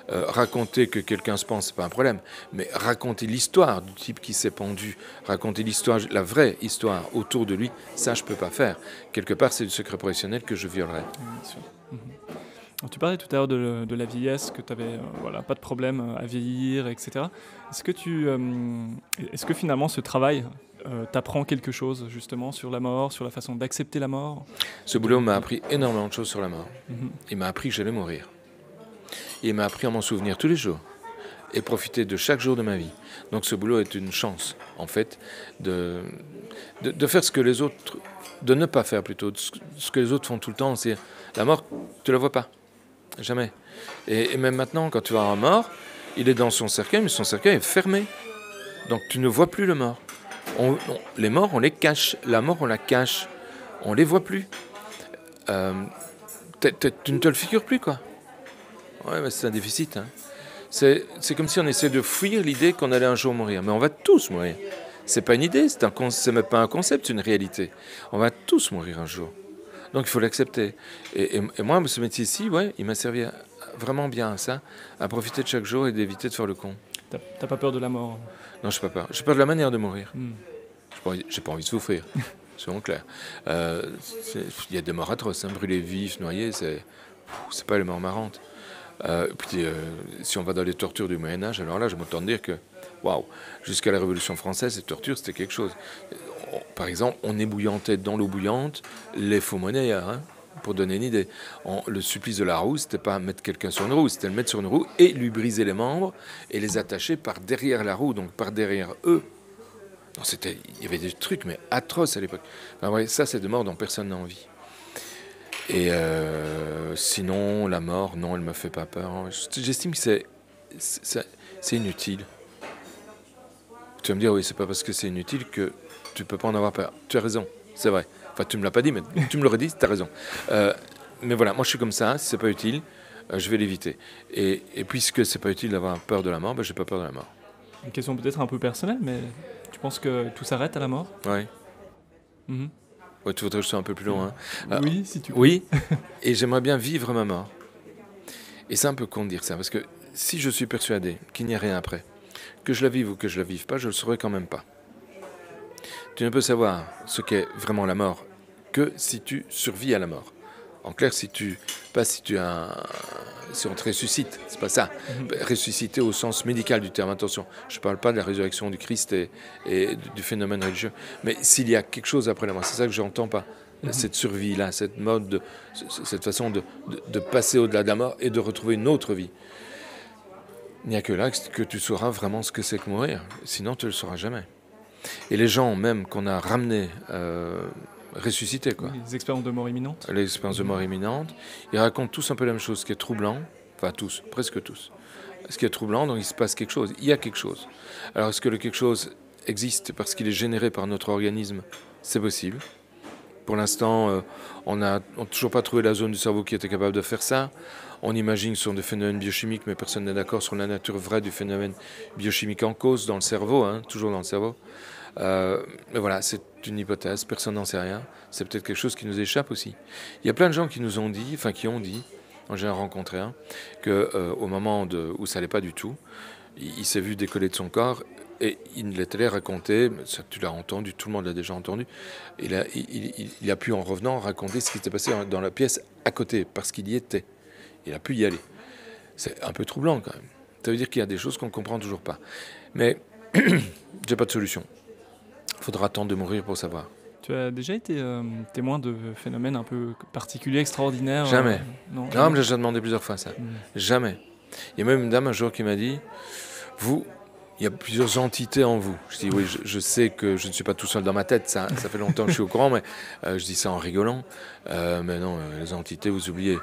raconter que quelqu'un se pense, c'est pas un problème. Mais raconter l'histoire du type qui s'est pendu, raconter l'histoire, la vraie histoire autour de lui, ça, je peux pas faire. Quelque part, c'est du secret professionnel que je violerais. Bien sûr. Alors, tu parlais tout à l'heure de la vieillesse, que tu n'avais pas de problème à vieillir, etc. Est-ce que finalement ce travail t'apprend quelque chose justement sur la mort, sur la façon d'accepter la mort? Ce boulot m'a appris énormément de choses sur la mort. Mhm. Il m'a appris que j'allais mourir. Il m'a appris à m'en souvenir tous les jours et profiter de chaque jour de ma vie. Donc ce boulot est une chance, en fait, de faire ce que les autres, de ne pas faire plutôt, ce que les autres font tout le temps. C'est la mort, tu la vois pas, jamais. Et même maintenant, quand tu vas à un mort, il est dans son cercueil, mais son cercueil est fermé. Donc tu ne vois plus le mort. Les morts, on les cache. La mort, on la cache. On les voit plus. Tu ne te le figures plus, quoi. Ouais, mais c'est un déficit. Hein. C'est comme si on essayait de fuir l'idée qu'on allait un jour mourir. Mais on va tous mourir. C'est pas une idée, c'est même pas un concept, c'est une réalité. On va tous mourir un jour. Donc il faut l'accepter. Et moi, ce métier-ci, ouais, il m'a servi vraiment bien à ça, à profiter de chaque jour et d'éviter de faire le con. T'as pas peur de la mort? Non, je n'ai pas peur. J'ai peur de la manière de mourir. Mm. J'ai pas envie de souffrir. Soyons clairs. Il y a des morts atroces, hein, brûlés vifs, noyés, c'est pas les morts marrantes. Puis si on va dans les tortures du Moyen-Âge, alors là, je m'entends dire que, waouh, jusqu'à la Révolution française, ces tortures, c'était quelque chose. Par exemple, on ébouillantait dans l'eau bouillante les faux monnayeurs, hein, pour donner une idée. Le supplice de la roue, c'était pas mettre quelqu'un sur une roue, c'était le mettre sur une roue et lui briser les membres et les attacher par derrière la roue, donc par derrière eux. Il y avait des trucs, mais atroces à l'époque. Enfin, ouais, ça, c'est des morts dont personne n'a envie. Et sinon, la mort, non, elle ne me fait pas peur. J'estime que c'est inutile. Tu vas me dire, oui, c'est pas parce que c'est inutile que tu ne peux pas en avoir peur. Tu as raison, c'est vrai. Enfin, tu ne me l'as pas dit, mais tu me l'aurais dit, tu as raison. Mais voilà, moi je suis comme ça, si c'est pas utile, je vais l'éviter. Et puisque c'est pas utile d'avoir peur de la mort, j'ai pas peur de la mort. Une question peut-être un peu personnelle, mais tu penses que tout s'arrête à la mort? Oui. Mm-hmm. Ouais, tu voudrais que je sois un peu plus loin. Hein. Oui, si tu peux. Oui, et j'aimerais bien vivre ma mort. Et c'est un peu con de dire ça, parce que si je suis persuadé qu'il n'y a rien après, que je la vive ou que je la vive pas, je le saurais quand même pas. Tu ne peux savoir ce qu'est vraiment la mort que si tu survis à la mort. En clair, si on te ressuscite, c'est pas ça. Ressusciter au sens médical du terme, attention. Je ne parle pas de la résurrection du Christ et du phénomène religieux. Mais s'il y a quelque chose après la mort, c'est ça que j'entends pas. Cette survie-là, cette façon de passer au-delà de la mort et de retrouver une autre vie. Il n'y a que là que tu sauras vraiment ce que c'est que mourir. Sinon, tu ne le sauras jamais. Et les gens même qu'on a ramenés ressuscités, quoi. Les expériences de mort imminente. Les expériences de mort imminente, ils racontent tous un peu la même chose, ce qui est troublant, enfin tous, presque tous. Ce qui est troublant, donc il se passe quelque chose, il y a quelque chose. Alors est-ce que le quelque chose existe parce qu'il est généré par notre organisme? C'est possible. Pour l'instant, on n'a toujours pas trouvé la zone du cerveau qui était capable de faire ça. On imagine que ce sont des phénomènes biochimiques, mais personne n'est d'accord sur la nature vraie du phénomène biochimique en cause dans le cerveau, hein, toujours dans le cerveau. Mais voilà, c'est une hypothèse, personne n'en sait rien. C'est peut-être quelque chose qui nous échappe aussi. Il y a plein de gens qui nous ont dit, j'en ai rencontré un, qu'au moment où ça n'allait pas du tout, il s'est vu décoller de son corps et il l'est allé raconter, ça, tu l'as entendu, tout le monde l'a déjà entendu, il a pu en revenant raconter ce qui s'était passé dans la pièce à côté, parce qu'il y était. Il a pu y aller. C'est un peu troublant quand même. Ça veut dire qu'il y a des choses qu'on ne comprend toujours pas. Mais j'ai pas de solution. Il faudra attendre de mourir pour savoir. Tu as déjà été témoin de phénomènes un peu particuliers, extraordinaires? Jamais. Non, on me l'a déjà demandé plusieurs fois ça. Jamais. Il y a même une dame un jour qui m'a dit, il y a plusieurs entités en vous. Je dis oui, je sais que je ne suis pas tout seul dans ma tête, ça fait longtemps que je suis au courant, mais je dis ça en rigolant. Mais non, les entités, vous oubliez,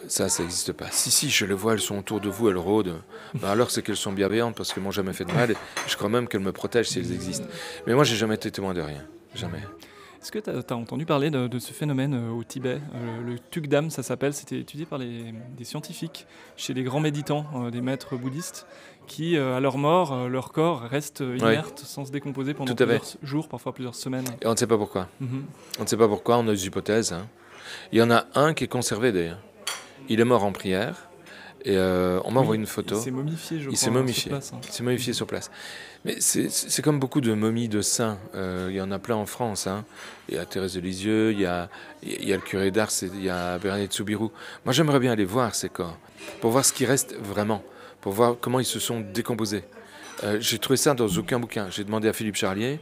ça n'existe pas. Si, je les vois, elles sont autour de vous, elles rôdent. Ben alors c'est qu'elles sont bienveillantes parce qu'elles m'ont jamais fait de mal et je crois même qu'elles me protègent si elles existent. Mais moi, j'ai jamais été témoin de rien. Jamais. Est-ce que tu as entendu parler de ce phénomène au Tibet? Le Tukdam, ça s'appelle, c'était étudié par des scientifiques chez les grands méditants, des maîtres bouddhistes, qui, à leur mort, leur corps reste inerte, sans se décomposer pendant plusieurs jours, parfois plusieurs semaines. Et on ne sait pas pourquoi. On ne sait pas pourquoi, on a des hypothèses. Hein. Il y en a un qui est conservé d'ailleurs. Il est mort en prière. Et on m'a envoyé une photo. Il s'est momifié, je crois. Il s'est momifié. Sur place, hein. Il s'est momifié sur place. Mais c'est comme beaucoup de momies de saints. Il y en a plein en France. Hein. Il y a Thérèse de Lisieux, il y a le curé d'Ars, il y a Bernadette Soubirous. Moi, j'aimerais bien aller voir ces corps, pour voir ce qui reste vraiment, pour voir comment ils se sont décomposés. J'ai trouvé ça dans aucun bouquin. J'ai demandé à Philippe Charlier,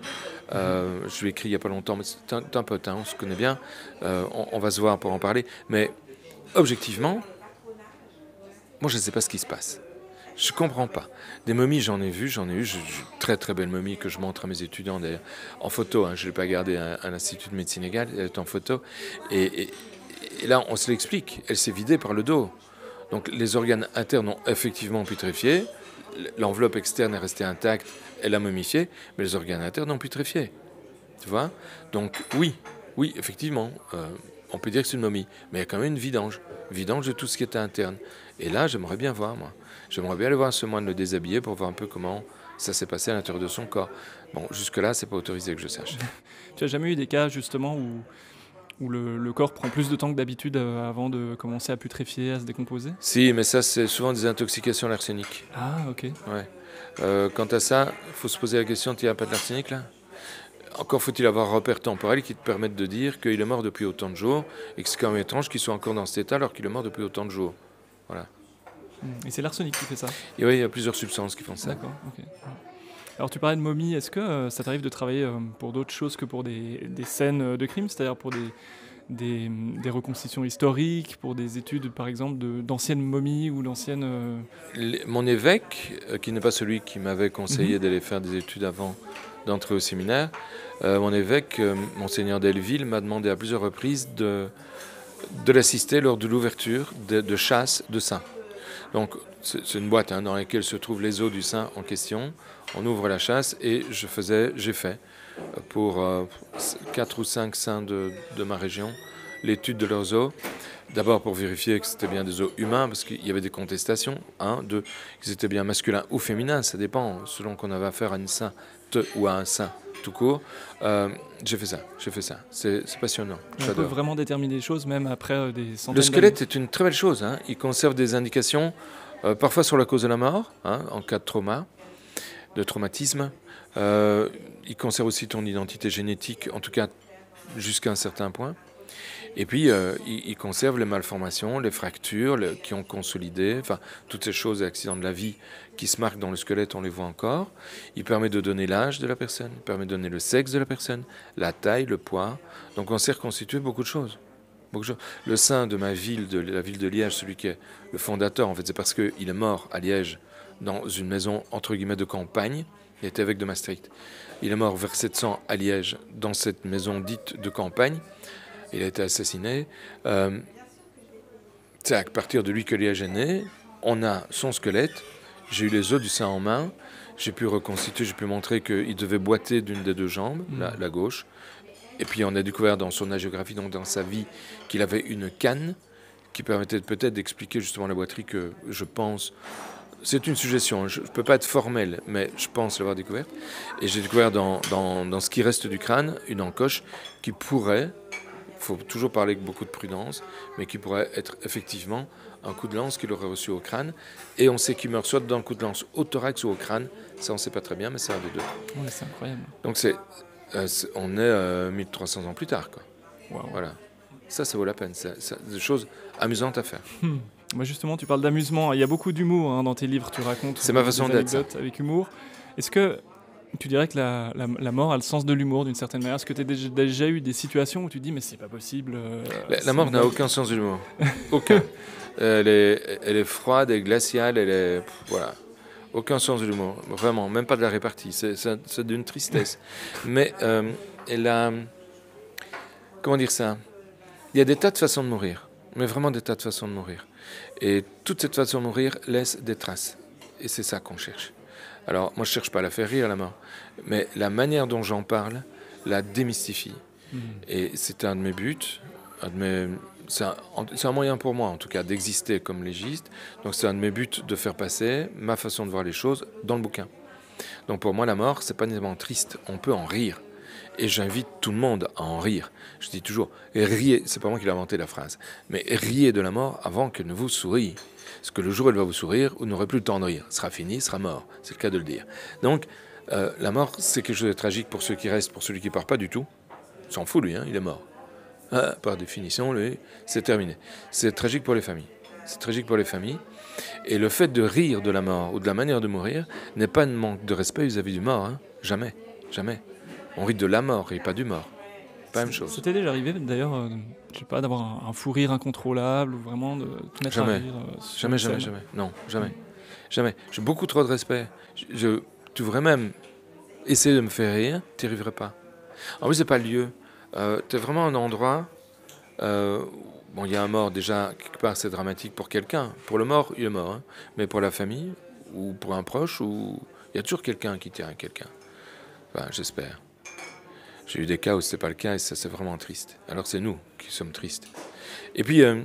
je lui ai écrit il n'y a pas longtemps, mais c'est un pote, hein, on se connaît bien, on va se voir pour en parler, mais objectivement, moi je ne sais pas ce qui se passe. Je ne comprends pas. Des momies, j'en ai eu, j'ai une très très belle momie que je montre à mes étudiants d'ailleurs, en photo, hein, je ne l'ai pas gardée à l'Institut de médecine légale, elle est en photo, et là on se l'explique, elle s'est vidée par le dos. Donc les organes internes ont effectivement putréfié, l'enveloppe externe est restée intacte, elle a momifié, mais les organes internes ont putréfié. Tu vois? Donc oui, effectivement, on peut dire que c'est une momie, mais il y a quand même une vidange de tout ce qui était interne. Et là, j'aimerais bien voir, moi. J'aimerais bien aller voir ce moine le déshabiller pour voir un peu comment ça s'est passé à l'intérieur de son corps. Bon, jusque-là, c'est pas autorisé que je sache. Tu as jamais eu des cas justement où le corps prend plus de temps que d'habitude avant de commencer à putréfier, à se décomposer? Si, mais ça, c'est souvent des intoxications à l'arsenic. Ah, ok. Ouais. Quant à ça, il faut se poser la question, tu n'as pas de l'arsenic là? Encore faut-il avoir un repère temporel qui te permette de dire qu'il est mort depuis autant de jours et que c'est quand même étrange qu'il soit encore dans cet état alors qu'il est mort depuis autant de jours. Voilà. Et c'est l'arsenic qui fait ça? Et oui, il y a plusieurs substances qui font ça. D'accord, ok. Alors tu parlais de momie, est-ce que ça t'arrive de travailler pour d'autres choses que pour des scènes de crime, c'est-à-dire pour des reconstitutions historiques, pour des études par exemple d'anciennes momies ou d'anciennes... Mon évêque, qui n'est pas celui qui m'avait conseillé d'aller faire des études avant d'entrer au séminaire, mon évêque, Monseigneur Delville, m'a demandé à plusieurs reprises de l'assister lors de l'ouverture de chasse de saints. Donc c'est une boîte dans laquelle se trouvent les os du saint en question. On ouvre la chasse et j'ai fait pour 4 ou 5 saints de ma région l'étude de leurs os. D'abord pour vérifier que c'était bien des os humains, parce qu'il y avait des contestations. 1, 2, qu'ils étaient bien masculins ou féminins, ça dépend, selon qu'on avait affaire à une sainte ou à un saint tout court. J'ai fait ça. C'est passionnant. On peut vraiment déterminer les choses, même après des centaines d'années. Le squelette est une très belle chose. Hein. Il conserve des indications, parfois sur la cause de la mort, en cas de trauma, de traumatisme. Il conserve aussi ton identité génétique, en tout cas jusqu'à un certain point. Et puis, il conserve les malformations, les fractures qui ont consolidé, enfin, toutes ces choses et accidents de la vie qui se marquent dans le squelette, on les voit encore. Il permet de donner l'âge de la personne, il permet de donner le sexe de la personne, la taille, le poids. Donc, on sait reconstituer beaucoup de choses. Le saint de la ville de Liège, celui qui est le fondateur, en fait, c'est parce qu'il est mort à Liège, dans une maison, entre guillemets, de campagne. Il était évêque de Maastricht. Il est mort vers 700 à Liège, dans cette maison dite de campagne. Il a été assassiné. C'est à partir de lui que Liège est né. On a son squelette. J'ai eu les os du saint en main. J'ai pu reconstituer, j'ai pu montrer qu'il devait boiter d'une des deux jambes, la gauche. Et puis on a découvert dans son hagiographie, donc dans sa vie, qu'il avait une canne qui permettait peut-être d'expliquer justement la boiterie que je pense... C'est une suggestion, je ne peux pas être formel, mais je pense l'avoir découverte. Et j'ai découvert dans ce qui reste du crâne une encoche qui pourrait... Il faut toujours parler avec beaucoup de prudence, mais qui pourrait être effectivement un coup de lance qu'il aurait reçu au crâne. Et on sait qu'il meurt soit d'un coup de lance au thorax ou au crâne. Ça, on ne sait pas très bien, mais c'est un des deux. Ouais, c'est incroyable. Donc, on est 1300 ans plus tard, quoi. Wow. Voilà. Ça vaut la peine. C'est des choses amusantes à faire. Moi, justement, tu parles d'amusement. Il y a beaucoup d'humour dans tes livres. Tu racontes c'est ma façon des d'être, anecdotes avec humour. Est-ce que tu dirais que la mort a le sens de l'humour d'une certaine manière? Est-ce que tu as déjà eu des situations où tu te dis mais c'est pas possible La mort n'a aucun sens de l'humour. Aucun. Elle est froide, elle est glaciale, voilà. Aucun sens de l'humour. Vraiment, même pas de la répartie. C'est d'une tristesse. Mais elle a... Comment dire ça? Il y a des tas de façons de mourir. Mais vraiment des tas de façons de mourir. Et toute cette façon de mourir laisse des traces. Et c'est ça qu'on cherche. Alors, moi, je ne cherche pas à la faire rire, la mort. Mais la manière dont j'en parle la démystifie. Et c'est un de mes buts. C'est un moyen pour moi, en tout cas, d'exister comme légiste. Donc, c'est un de mes buts de faire passer ma façon de voir les choses dans le bouquin. Donc, pour moi, la mort, ce n'est pas nécessairement triste. On peut en rire. Et j'invite tout le monde à en rire. Je dis toujours, riez, c'est pas moi qui l'ai inventé la phrase, mais riez de la mort avant qu'elle ne vous sourie. Parce que le jour où elle va vous sourire, vous n'aurez plus le temps de rire. Ce sera fini, ce sera mort. C'est le cas de le dire. Donc, la mort, c'est quelque chose de tragique pour ceux qui restent, pour celui qui ne part pas du tout. Il s'en fout, lui, il est mort. Par définition, lui, c'est terminé. C'est tragique pour les familles. C'est tragique pour les familles. Et le fait de rire de la mort ou de la manière de mourir n'est pas un manque de respect vis-à-vis du mort. Hein. Jamais, jamais. On rit de la mort et pas du mort. Pas la même chose. C'était déjà arrivé d'ailleurs, je sais pas, d'avoir un fou rire incontrôlable ou vraiment de te mettre à rire Jamais. Non, jamais. Jamais. J'ai beaucoup trop de respect. Tu devrais même essayer de me faire rire, tu n'y arriverais pas. En plus, c'est pas le lieu. Tu es vraiment un endroit. Bon, il y a un mort déjà, quelque part, c'est dramatique pour quelqu'un. Pour le mort, il est mort. Hein. Mais pour la famille, ou pour un proche, il y a toujours quelqu'un qui tient à quelqu'un. Enfin, j'espère. J'ai eu des cas où ce n'était pas le cas et ça, c'est vraiment triste. Alors, c'est nous qui sommes tristes. Et puis, je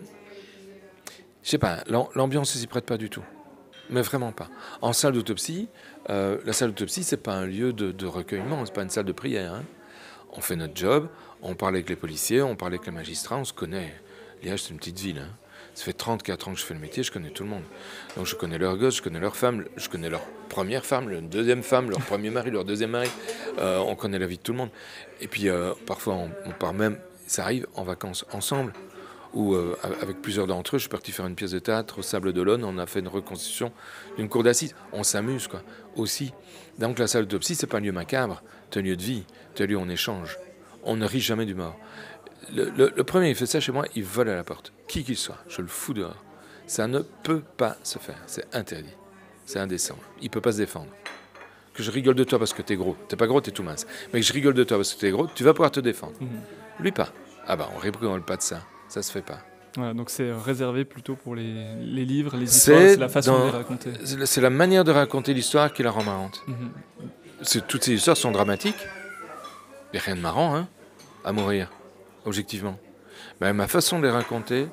sais pas, l'ambiance ne s'y prête pas du tout. Mais vraiment pas. En salle d'autopsie, la salle d'autopsie, c'est pas un lieu de recueillement, c'est pas une salle de prière. Hein. On fait notre job, on parle avec les policiers, on parle avec les magistrats, on se connaît. Liège, c'est une petite ville. Hein. Ça fait 34 ans que je fais le métier, je connais tout le monde. Donc je connais leurs gosses, je connais leurs femmes, je connais leur première femme, leur deuxième femme, leur premier mari, leur deuxième mari. On connaît la vie de tout le monde. Et puis parfois, on part même, ça arrive, en vacances ensemble. Où avec plusieurs d'entre eux, je suis parti faire une pièce de théâtre au Sable d'Olonne, on a fait une reconstitution d'une cour d'assises. On s'amuse, quoi, aussi. Donc la salle d'autopsie, c'est pas un lieu macabre, c'est un lieu de vie, c'est un lieu où on échange. On ne rit jamais du mort. Le premier, il fait ça chez moi, il vole à la porte. Qui qu'il soit, je le fous dehors. Ça ne peut pas se faire, c'est interdit. C'est indécent, il peut pas se défendre. Que je rigole de toi parce que t'es gros, t'es pas gros, t'es tout mince. Mais que je rigole de toi parce que t'es gros, tu vas pouvoir te défendre. Lui pas. Ah bah, on rigole pas de ça. Ça se fait pas. Voilà, donc c'est réservé plutôt pour les livres, les histoires, c'est la façon de les raconter. C'est la manière de raconter l'histoire qui la rend marrante. Toutes ces histoires sont dramatiques. Il n'y a rien de marrant, hein, à mourir, objectivement. Mais ma façon de les raconter,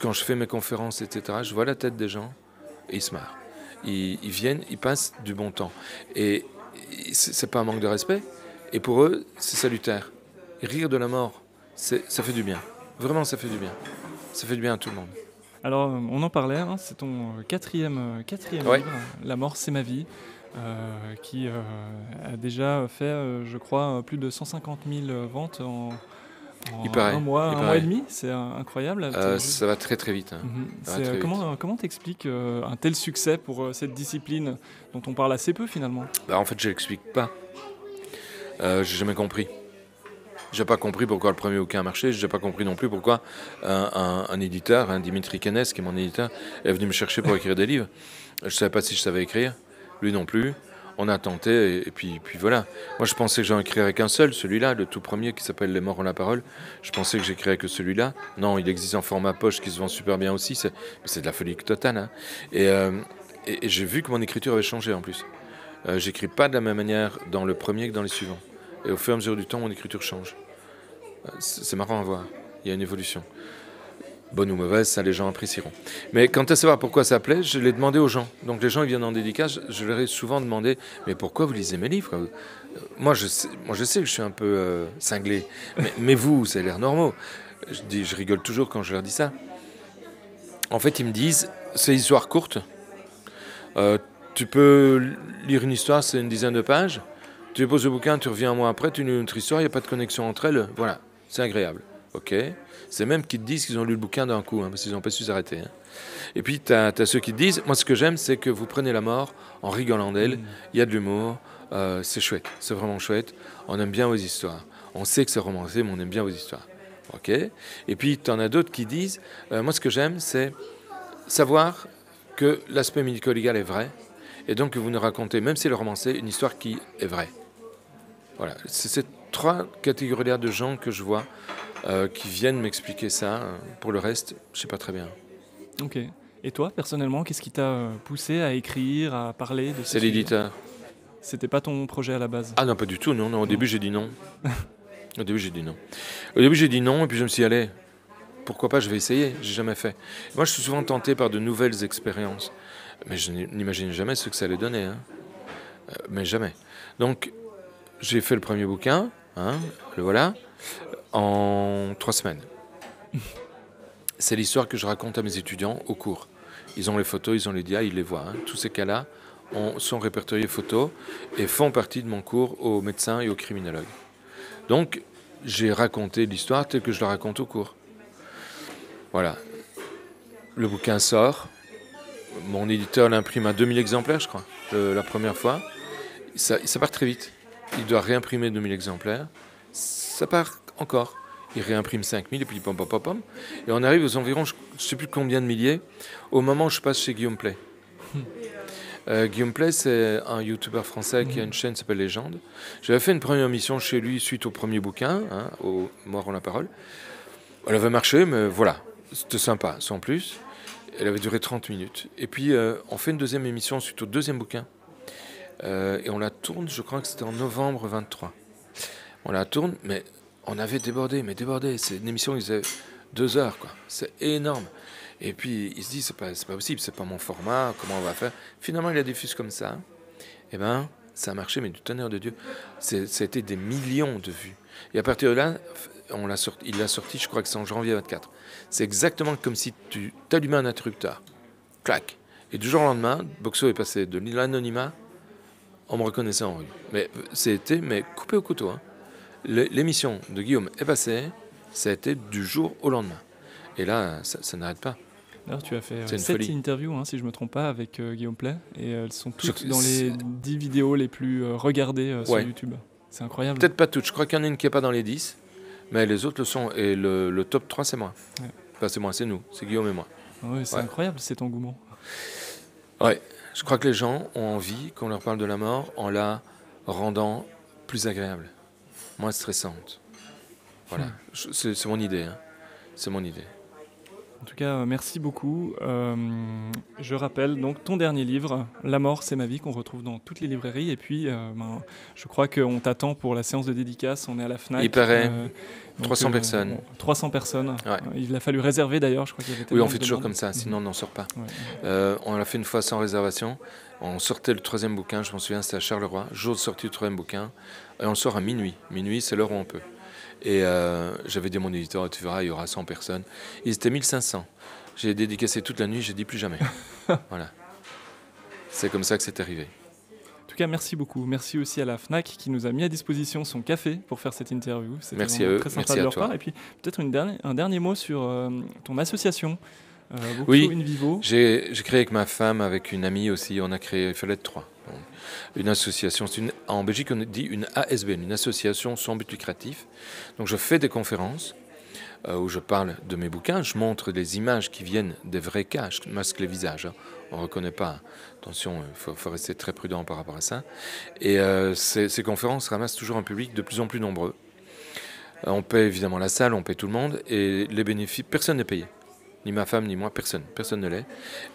quand je fais mes conférences, etc., je vois la tête des gens et ils se marrent. Ils viennent, ils passent du bon temps. Et c'est pas un manque de respect. Et pour eux, c'est salutaire. Rire de la mort, ça fait du bien. Vraiment, ça fait du bien. Ça fait du bien à tout le monde. Alors, on en parlait, hein, c'est ton quatrième Ouais. livre, La mort, c'est ma vie, qui a déjà fait, je crois, plus de 150 000 ventes en un mois et demi. C'est incroyable. Ça va très très vite. Hein. Comment t'expliques un tel succès pour cette discipline dont on parle assez peu finalement? En fait, je l'explique pas. J'ai jamais compris. J'ai pas compris pourquoi le premier bouquin a marché. J'ai pas compris non plus pourquoi un éditeur, Dimitri Kenes, qui est mon éditeur, est venu me chercher pour écrire des livres. Je savais pas si je savais écrire. Lui non plus. On a tenté et puis voilà. Moi, je pensais que j'en écrirais qu'un seul, celui-là, le tout premier qui s'appelle Les Morts ont la parole. Je pensais que j'écrirais que celui-là. Non, il existe en format poche qui se vend super bien aussi. C'est de la folie totale. Hein. Et j'ai vu que mon écriture avait changé en plus. J'écris pas de la même manière dans le premier que dans les suivants. Et au fur et à mesure du temps, mon écriture change. C'est marrant à voir. Il y a une évolution. Bonne ou mauvaise, ça les gens apprécieront. Mais quant à savoir pourquoi ça plaît, je l'ai demandé aux gens. Donc les gens ils viennent en dédicace, je leur ai souvent demandé « Mais pourquoi vous lisez mes livres ?» Moi je sais que je suis un peu cinglé. Mais vous, ça a l'air normaux. Je rigole toujours quand je leur dis ça. En fait, ils me disent « C'est une histoire courte. Tu peux lire une histoire, c'est une dizaine de pages. Tu poses le bouquin, tu reviens un mois après, tu lis une autre histoire, il n'y a pas de connexion entre elles. Voilà, c'est agréable. Ok. C'est même qui te disent qu'ils ont lu le bouquin d'un coup, hein, parce qu'ils n'ont pas su s'arrêter. Hein. Et puis, tu as ceux qui te disent, moi ce que j'aime, c'est que vous prenez la mort en rigolant d'elle, il y a de l'humour, c'est chouette, c'est vraiment chouette, on aime bien vos histoires. On sait que c'est romancé, mais on aime bien vos histoires. Ok. Et puis, tu en as d'autres qui disent, moi ce que j'aime, c'est savoir que l'aspect médico-légal est vrai, et donc que vous nous racontez, même si c'est le romancé, une histoire qui est vraie. Voilà, c'est ces trois catégories-là de gens que je vois qui viennent m'expliquer ça. Pour le reste, je ne sais pas très bien. Ok. Et toi, personnellement, qu'est-ce qui t'a poussé à écrire, à parler de ce C'est l'éditeur. C'était pas ton projet à la base? Ah non, pas du tout, non. Au début, j'ai dit non. Au début, j'ai dit non, et puis je me suis dit, allez, pourquoi pas, je vais essayer. J'ai jamais fait. Moi, je suis souvent tenté par de nouvelles expériences. Mais je n'imaginais jamais ce que ça allait donner. Hein. Mais jamais. Donc, j'ai fait le premier bouquin, hein, le voilà, en 3 semaines. C'est l'histoire que je raconte à mes étudiants au cours. Ils ont les photos, ils ont les dias, ils les voient. Hein. Tous ces cas-là sont répertoriés photos et font partie de mon cours aux médecins et aux criminologues. Donc, j'ai raconté l'histoire telle que je la raconte au cours. Voilà. Le bouquin sort. Mon éditeur l'imprime à 2000 exemplaires, je crois, la première fois. Ça part très vite. Il doit réimprimer 2000 exemplaires. Ça part encore. Il réimprime 5000 et puis pom, pom, pom, pom. Et on arrive aux environs, je ne sais plus combien de milliers, au moment où je passe chez Guillaume Play. Guillaume Play, c'est un youtubeur français qui a une chaîne qui s'appelle Légende. J'avais fait une première émission chez lui suite au premier bouquin, au Mort en la parole. Elle avait marché, mais voilà, c'était sympa, sans plus. Elle avait duré 30 minutes. Et puis, on fait une deuxième émission suite au deuxième bouquin. Et on la tourne, je crois que c'était en novembre 23. On la tourne, mais on avait débordé. C'est une émission qui faisait 2 heures, quoi. C'est énorme. Et puis, il se dit, c'est pas possible, c'est pas mon format, comment on va faire? Finalement, il la diffuse comme ça. Eh ben, ça a marché, mais du tonnerre de Dieu. Ça a été des millions de vues. Et à partir de là, il l'a sorti, je crois que c'est en janvier 24. C'est exactement comme si tu t'allumais un interrupteur. Clac. Et du jour au lendemain, Boxo est passé de l'anonymat, on me reconnaissait en rue. Mais c'était coupé au couteau. L'émission de Guillaume est passée, ça a été du jour au lendemain. Et là, ça n'arrête pas. Alors, tu as fait 7 interviews, si je ne me trompe pas, avec Guillaume Play. Et elles sont toutes dans les 10 vidéos les plus regardées sur YouTube. C'est incroyable. Peut-être pas toutes. Je crois qu'il y en a une qui n'est pas dans les 10. Mais les autres le sont. Et le top 3, c'est moi. Ouais. Enfin, c'est moi, c'est nous. C'est Guillaume et moi. Ouais, c'est incroyable cet engouement. Ouais. Je crois que les gens ont envie qu'on leur parle de la mort en la rendant plus agréable, moins stressante. Voilà. C'est mon idée. C'est mon idée. En tout cas, merci beaucoup. Je rappelle donc ton dernier livre, La mort, c'est ma vie, qu'on retrouve dans toutes les librairies. Et puis, je crois qu'on t'attend pour la séance de dédicace. On est à la Fnac. Il paraît 300 personnes. 300 personnes. Ouais. Il a fallu réserver d'ailleurs. Je crois qu'il y avait oui, on fait toujours comme ça, sinon on n'en sort pas. Ouais. On l'a fait une fois sans réservation. On sortait le 3e bouquin, je m'en souviens, c'était à Charleroi. Jour de sortie du 3e bouquin. Et on le sort à minuit. Minuit, c'est l'heure où on peut. Et j'avais dit à mon éditeur, tu verras, il y aura 100 personnes. Ils étaient 1500. J'ai dédicacé toute la nuit, j'ai dit plus jamais. Voilà. C'est comme ça que c'est arrivé. En tout cas, merci beaucoup. Merci aussi à la Fnac qui nous a mis à disposition son café pour faire cette interview. Merci à eux, très sympa merci de à leur toi. part. Et puis peut-être un dernier mot sur ton association. Oui, In Vivo. J'ai créé avec ma femme, avec une amie aussi, on a créé, il fallait être 3. Une association, en Belgique on dit une ASBL, une association sans but lucratif. Donc je fais des conférences où je parle de mes bouquins, je montre des images qui viennent des vrais cas, je masque les visages, on ne reconnaît pas. Attention, il faut rester très prudent par rapport à ça. Et ces conférences ramassent toujours un public de plus en plus nombreux. On paie évidemment la salle, on paie tout le monde, et les bénéfices, personne n'est payé. Ni ma femme, ni moi, personne ne l'est.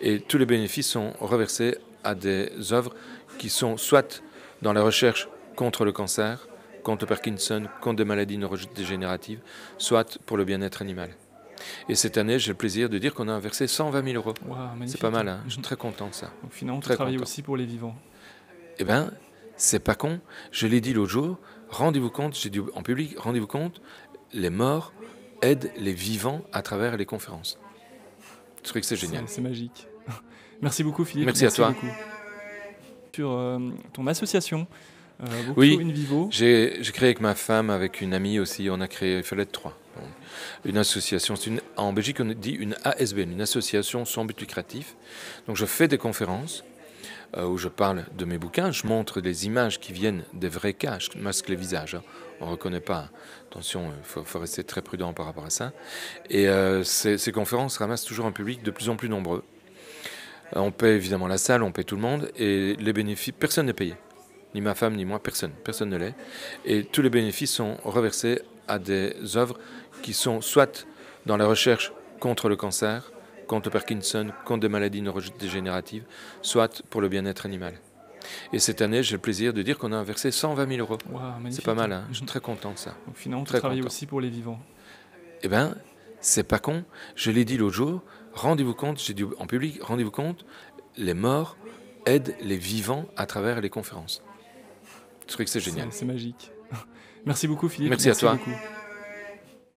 Et tous les bénéfices sont reversés à des œuvres qui sont soit dans la recherche contre le cancer, contre le Parkinson, contre des maladies neurodégénératives, soit pour le bien-être animal. Et cette année, j'ai le plaisir de dire qu'on a versé 120 000 euros. Wow, c'est pas mal, je suis très content de ça. Donc finalement, tu travailles aussi pour les vivants. Eh bien, c'est pas con. Je l'ai dit l'autre jour, rendez-vous compte, j'ai dit en public, rendez-vous compte, les morts aident les vivants à travers les conférences. Je trouve que c'est génial. C'est magique. Merci beaucoup, Philippe. Merci à toi. Beaucoup. Sur ton association, oui, In Vivo. J'ai créé avec ma femme, avec une amie aussi, on a créé, il fallait être 3. Une association, en Belgique on dit une ASBL, une association sans but lucratif. Donc je fais des conférences où je parle de mes bouquins, je montre des images qui viennent des vrais cas, je masque les visages, on ne reconnaît pas. Attention, il faut rester très prudent par rapport à ça. Et ces conférences ramassent toujours un public de plus en plus nombreux. On paie évidemment la salle, on paie tout le monde, et les bénéfices, personne n'est payé. Ni ma femme, ni moi, personne ne l'est. Et tous les bénéfices sont reversés à des œuvres qui sont soit dans la recherche contre le cancer, contre le Parkinson, contre des maladies neurodégénératives, soit pour le bien-être animal. Et cette année, j'ai le plaisir de dire qu'on a versé 120 000 euros. Wow, c'est pas mal, je suis très content de ça. Donc finalement, tu travailles aussi pour les vivants. Eh bien, c'est pas con. Je l'ai dit l'autre jour, rendez-vous compte, j'ai dit en public, rendez-vous compte, les morts aident les vivants à travers les conférences. Je trouve que c'est génial. C'est magique. Merci beaucoup, Philippe. Merci à toi. Beaucoup.